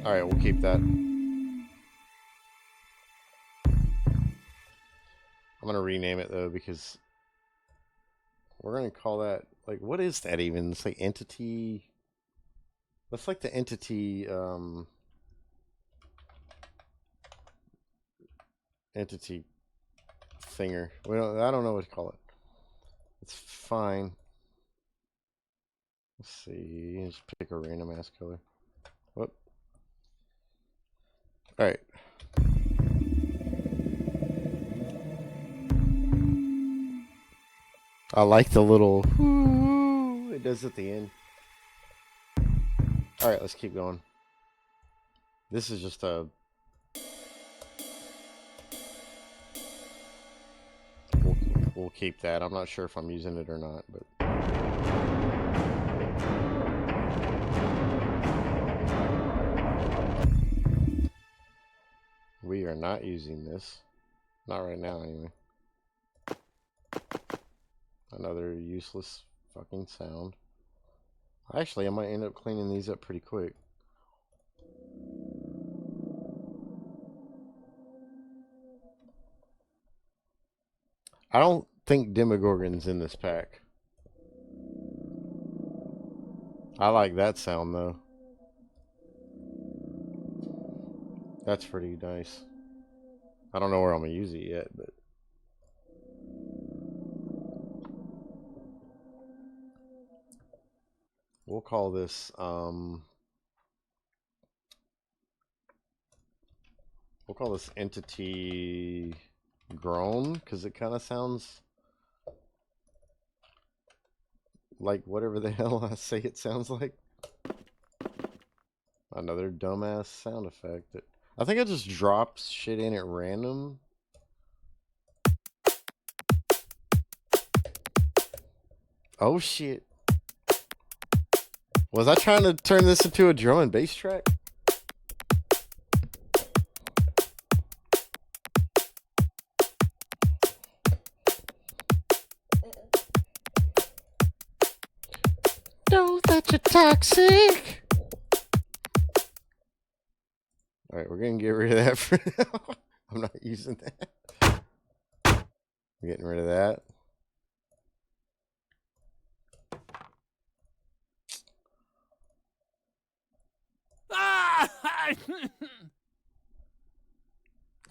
All right, we'll keep that. I'm gonna rename it though because we're gonna call that, like, what is that even? It's like entity. That's like the entity entity thinger. I don't know what to call it. It's fine. Let's see. Just pick a random ass color. Whoop. All right. I like the little it does at the end. All right, let's keep going. This is just a. We'll keep that. I'm not sure if I'm using it or not, but. We are not using this. Not right now, anyway. Another useless fucking sound. Actually, I might end up cleaning these up pretty quick. I don't think Demogorgon's in this pack. I like that sound, though. That's pretty nice. I don't know where I'm going to use it yet, but... We'll call this, we'll call this entity groan, because it kind of sounds like whatever the hell I say it sounds like. Another dumbass sound effect. I think it just drops shit in at random. Oh shit. Was I trying to turn this into a drum and bass track? Know that you're toxic. Alright, we're gonna get rid of that for now. I'm not using that. I'm getting rid of that.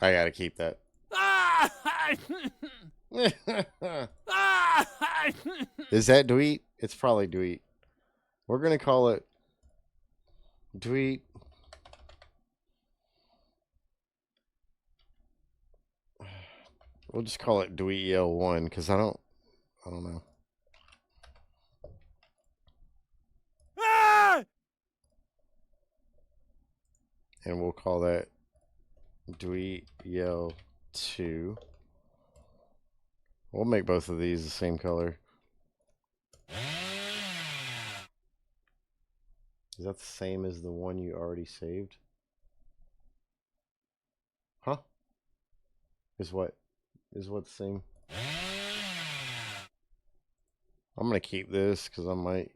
I gotta keep that. Is that Dweet? It's probably Dweet. We're gonna call it Dweet. We'll just call it Dweet L1 because I don't know. And we'll call that Dweet Yell 2. We'll make both of these the same color. Is that the same as the one you already saved? Huh? Is what the same? I'm gonna keep this because I might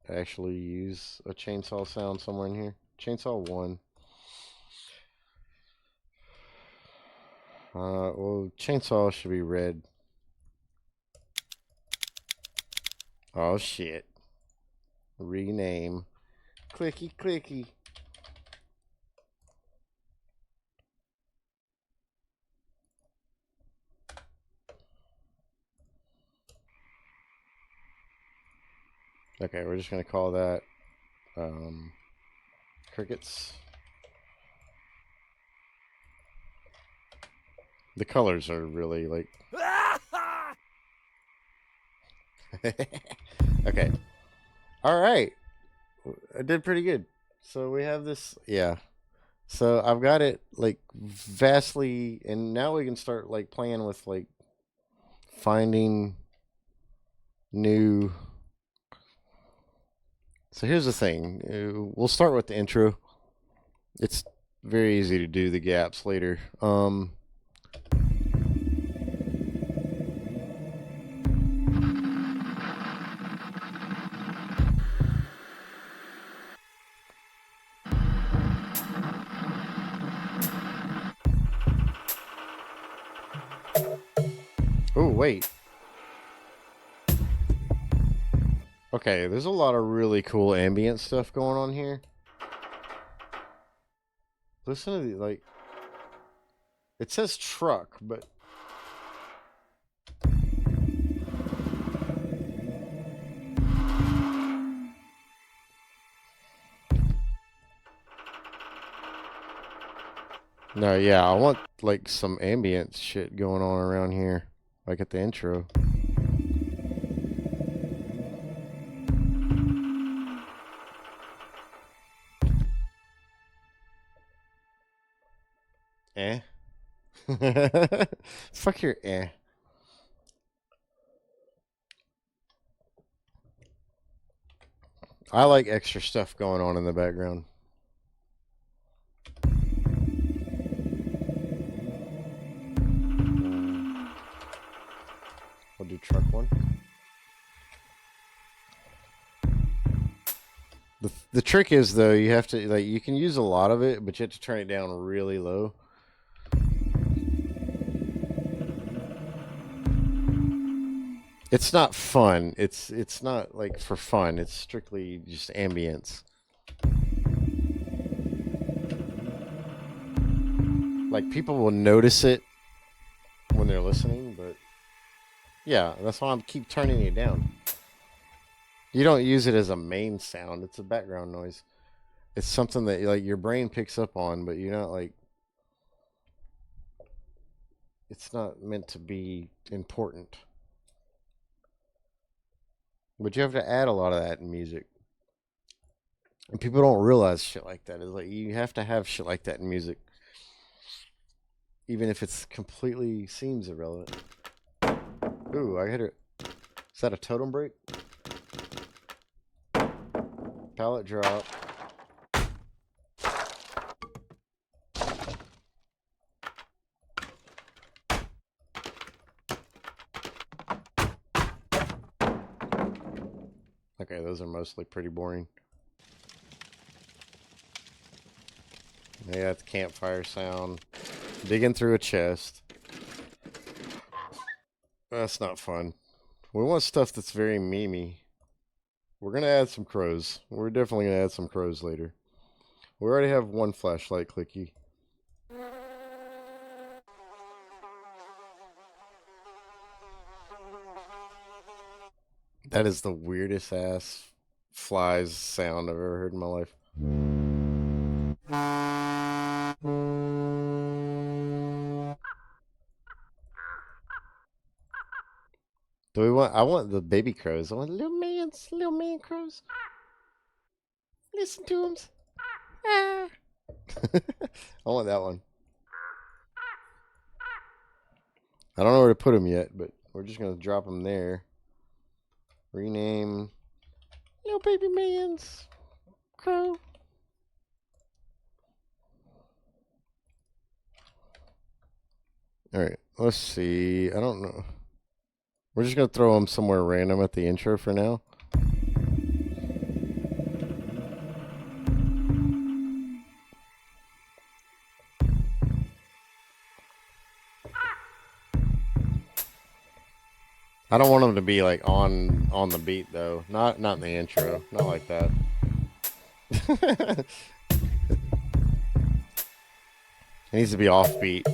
actually use a chainsaw sound somewhere in here. Chainsaw 1. Well, chainsaw should be red. Oh shit. Rename. Clicky clicky. Okay, we're just gonna call that crickets. The colors are really like okay. All right. I did pretty good. So we have this, yeah. So I've got it like vastly, and now we can start like playing with like finding new. So here's the thing. We'll start with the intro. It's very easy to do the gaps later. Oh, wait. Okay, there's a lot of really cool ambient stuff going on here. Listen to the, like, it says truck, but no, yeah, I want like some ambient shit going on around here, like at the intro. Eh? Fuck your eh. I like extra stuff going on in the background. We'll do truck 1. The trick is though, you have to like you can use a lot of it, but you have to turn it down really low. It's not fun. It's not like for fun. It's strictly just ambience. Like people will notice it when they're listening, but yeah, that's why I keep turning it down. You don't use it as a main sound. It's a background noise. It's something that like your brain picks up on, but you're not like it's not meant to be important. But you have to add a lot of that in music. And people don't realize shit like that. It's like you have to have shit like that in music. Even if it's completely seems irrelevant. Ooh, I hit it. Is that a totem break? Pallet drop. Okay, those are mostly pretty boring. Yeah, it's campfire sound. Digging through a chest. That's not fun. We want stuff that's very memey. We're going to add some crows. We're definitely going to add some crows later. We already have one flashlight, Clicky. That is the weirdest ass flies sound I've ever heard in my life. Do we want? I want the baby crows. I want little man crows. Listen to them. Ah. I want that one. I don't know where to put them yet, but we're just gonna drop them there. Rename little baby man's crow. All right, let's see. I don't know. We're just gonna throw them somewhere random at the intro for now. I don't want them to be like on the beat though. Not in the intro. Not like that. It needs to be offbeat.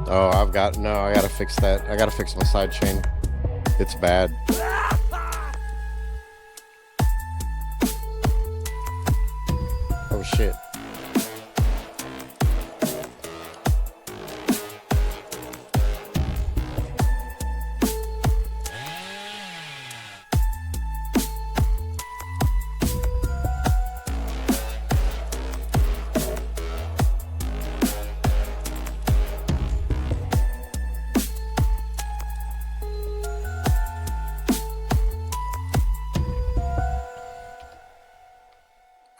Oh, I gotta fix that. I gotta fix my side chain. It's bad. Oh shit.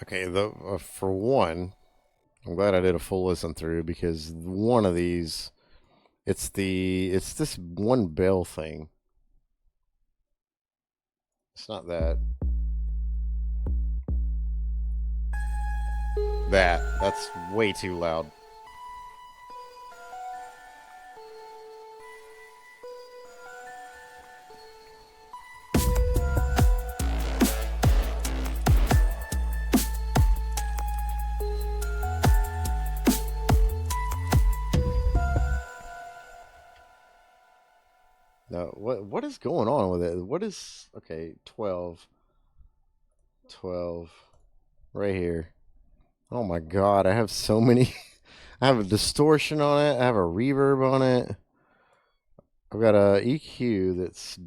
Okay, for one, I'm glad I did a full listen through because one of these, it's this one bell thing. It's not that. That's way too loud. No, what is going on with it? What is, okay, 12 right here. Oh my god, I have so many. I have a distortion on it. I have a reverb on it. I've got a EQ that's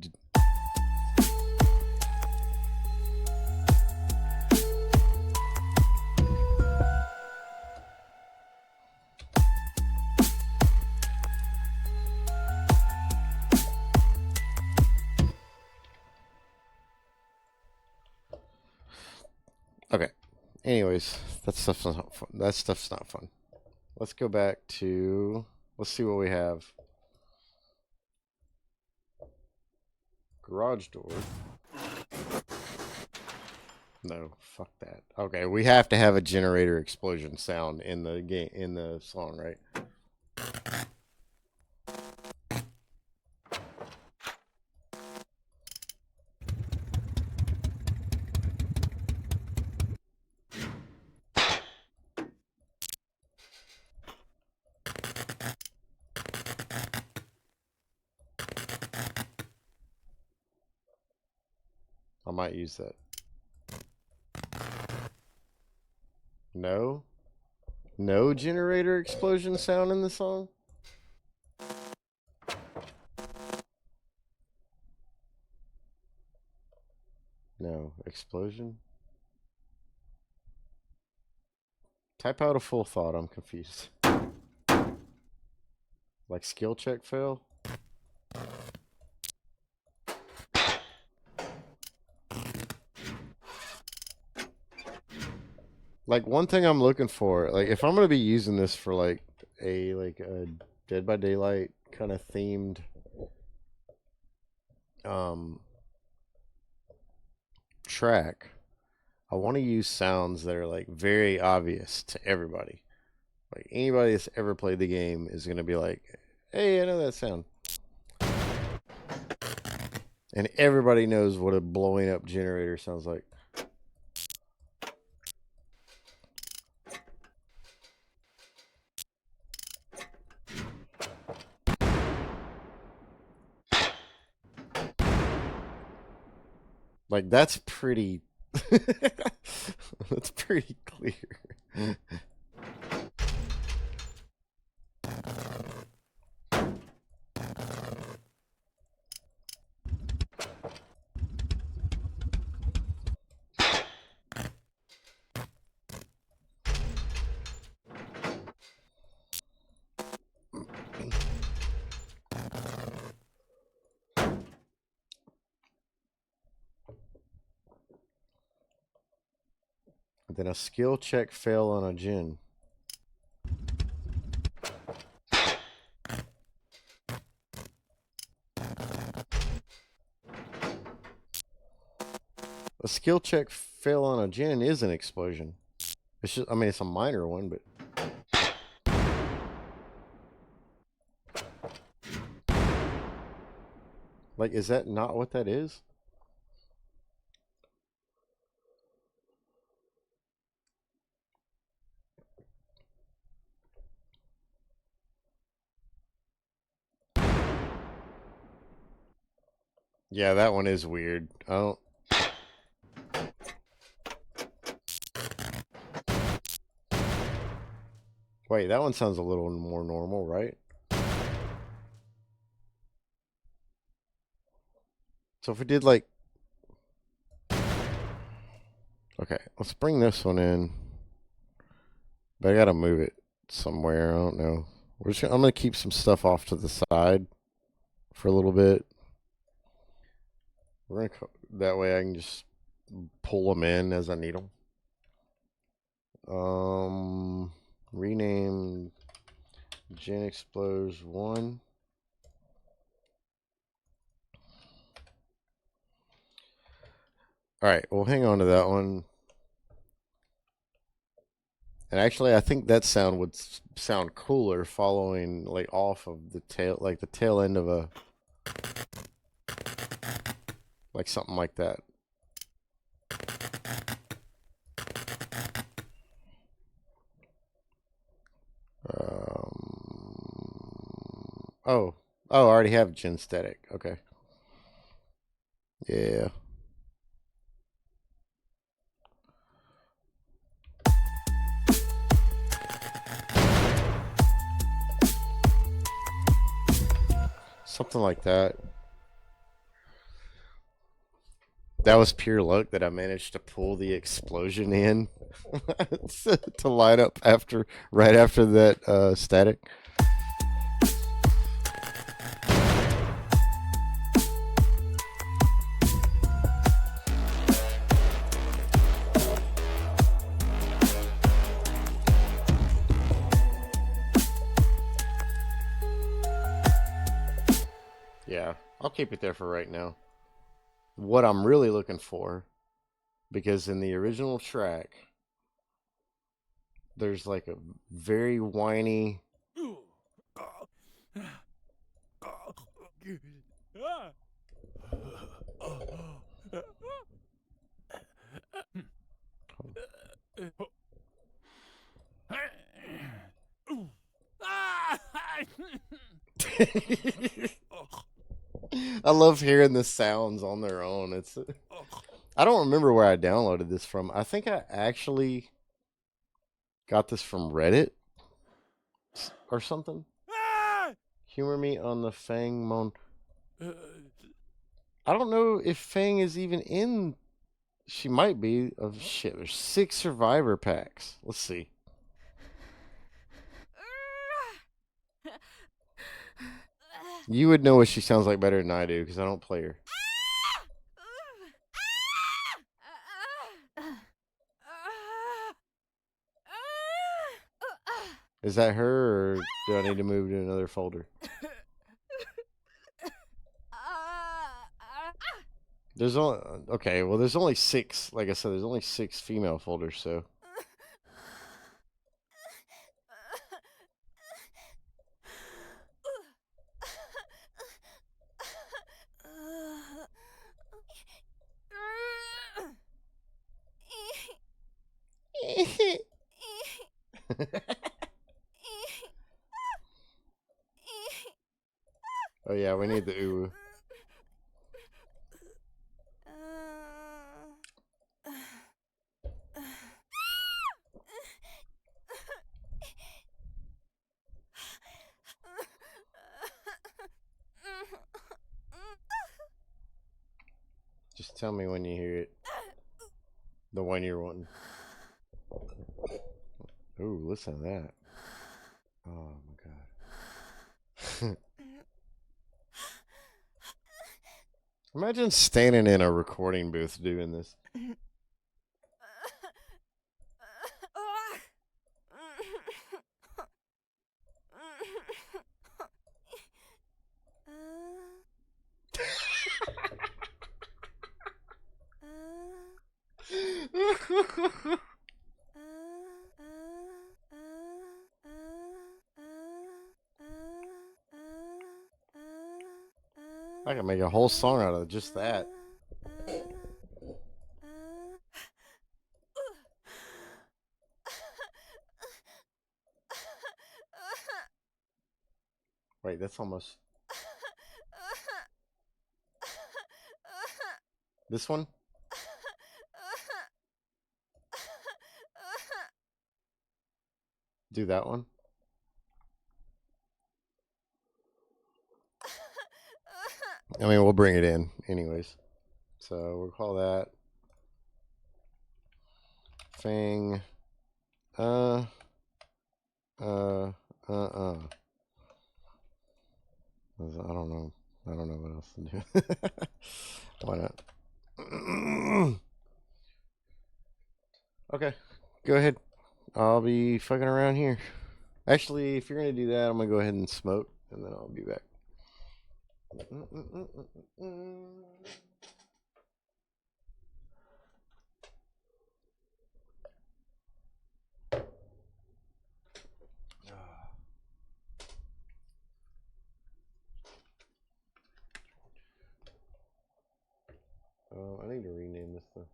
okay. Anyways, that stuff's not fun. That stuff's not fun. Let's go back to, let's see what we have. Garage door. No, fuck that. Okay, we have to have a generator explosion sound in the game, in the song, right? I might use that. No? no generator explosion sound in the song? No. Explosion? Type out a full thought. I'm confused. Like skill check fail? Like one thing I'm looking for, like if I'm gonna be using this for like a Dead by Daylight kind of themed track, I want to use sounds that are like very obvious to everybody. Like anybody that's ever played the game is gonna be like, hey, I know that sound. And everybody knows what a blowing up generator sounds like. Like that's pretty that's pretty clear. Then a skill check fail on a gen. A skill check fail on a gen is an explosion. It's just, I mean, it's a minor one, but. Like, is that not what that is? Yeah, that one is weird. I don't. Wait, that one sounds a little more normal, right? So if we did like. Okay, let's bring this one in. But I gotta move it somewhere. I don't know. I'm gonna keep some stuff off to the side for a little bit. We're gonna that way I can just pull them in as I need them. Rename Gen Explodes 1. All right, we'll hang on to that one. And actually, I think that sound would sound cooler following like off of the tail, like the tail end of a, like something like that. Oh, I already have gen static. Okay. Yeah. Something like that. That was pure luck that I managed to pull the explosion in to line up right after that static. Yeah, I'll keep it there for right now. What I'm really looking for, because in the original track, there's like a very whiny. I love hearing the sounds on their own. I don't remember where I downloaded this from. I think I actually got this from Reddit or something. Humor me on the Fang Mon. I don't know if Fang is even in. She might be. Oh shit! There's 6 survivor packs. Let's see. You would know what she sounds like better than I do because I don't play her. Is that her, or do I need to move to another folder? There's only okay. Well, there's only 6. Like I said, there's only 6 female folders. So oh yeah, we need the uwu. Just tell me when you hear it. The one you're wanting. Ooh, listen to that. Oh my god. Imagine standing in a recording booth doing this. I can make a whole song out of just that. Wait, that's almost... This one? Do that one? I mean, we'll bring it in anyways. So we'll call that Fang. I don't know. I don't know what else to do. Why not? Okay, go ahead. I'll be fucking around here. Actually, if you're gonna do that, I'm gonna go ahead and smoke, and then I'll be back. Oh, I need to rename this though.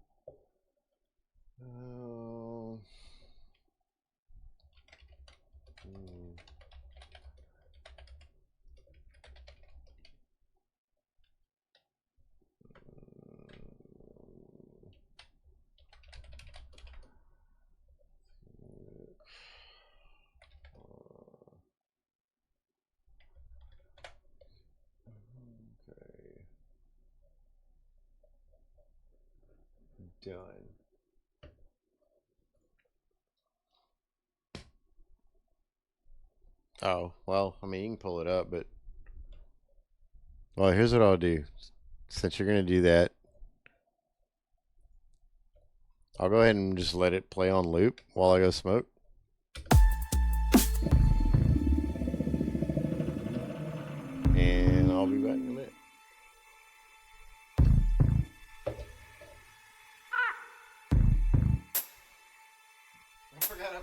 Done. Oh, well, I mean, you can pull it up, but... Well, here's what I'll do. Since you're going to do that, I'll go ahead and just let it play on loop while I go smoke. And I'll be back in a minute. I forgot to...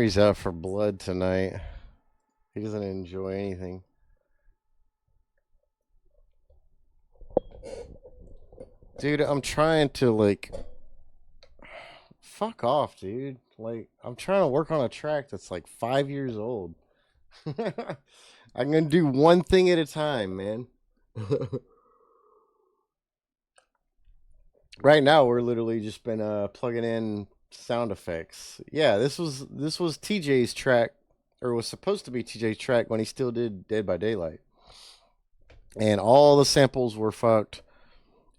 Henry's out for blood tonight. He doesn't enjoy anything. Dude, I'm trying to, like... Fuck off, dude. Like, I'm trying to work on a track that's, like, 5 years old. I'm gonna do one thing at a time, man. Right now, we're literally just been plugging in sound effects. Yeah, this was TJ's track, or was supposed to be TJ's track when he still did Dead by Daylight. And all the samples were fucked.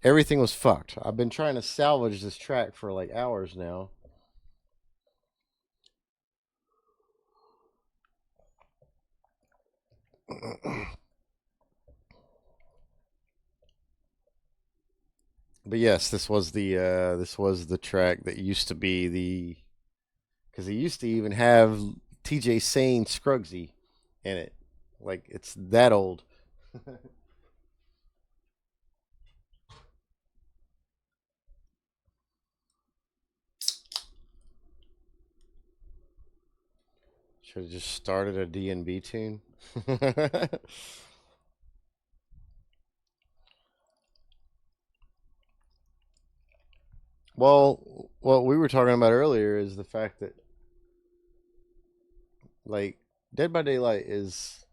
Everything was fucked. I've been trying to salvage this track for like hours now. But yes, this was the track that used to be the, because he used to even have TJ saying Scruggsy in it. Like, it's that old. Should have just started a D&B tune. Well, what we were talking about earlier is the fact that, like, Dead by Daylight is,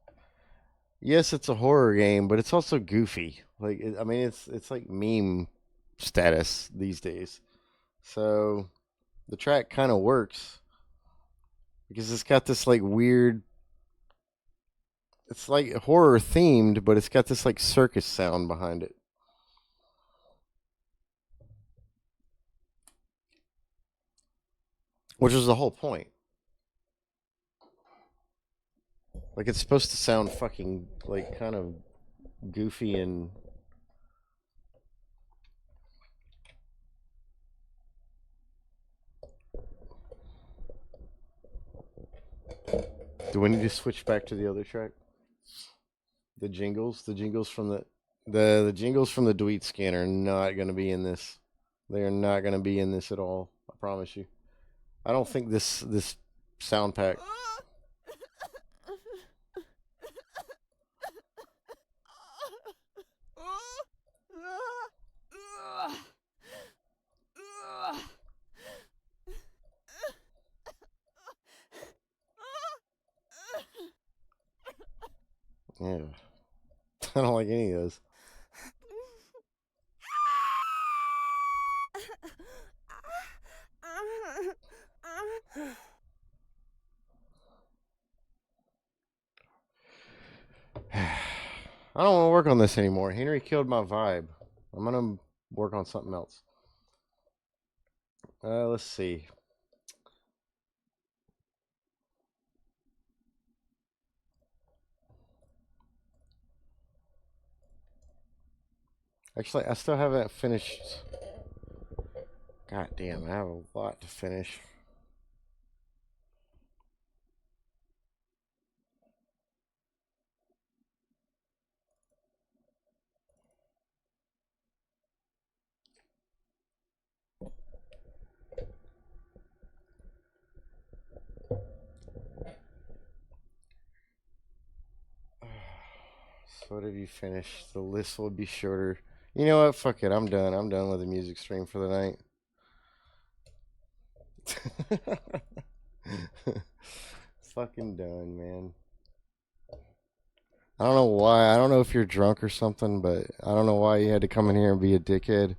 yes, it's a horror game, but it's also goofy. Like, I mean, it's like meme status these days. So the track kind of works because it's got this like weird, it's like horror themed, but it's got this like circus sound behind it. Which is the whole point. Like, it's supposed to sound fucking, like, kind of goofy and... Do we need to switch back to the other track? The jingles from the jingles from the Dweet scanner are not going to be in this. They are not going to be in this at all. I promise you. I don't think this sound pack... Yeah. I don't like any of those. I don't want to work on this anymore. Henry killed my vibe. I'm going to work on something else. Let's see. Actually, I still haven't finished. God damn, I have a lot to finish. So what have you finished? The list will be shorter. You know what? Fuck it. I'm done. I'm done with the music stream for the night. Fucking done, man. I don't know why. I don't know if you're drunk or something, but I don't know why you had to come in here and be a dickhead.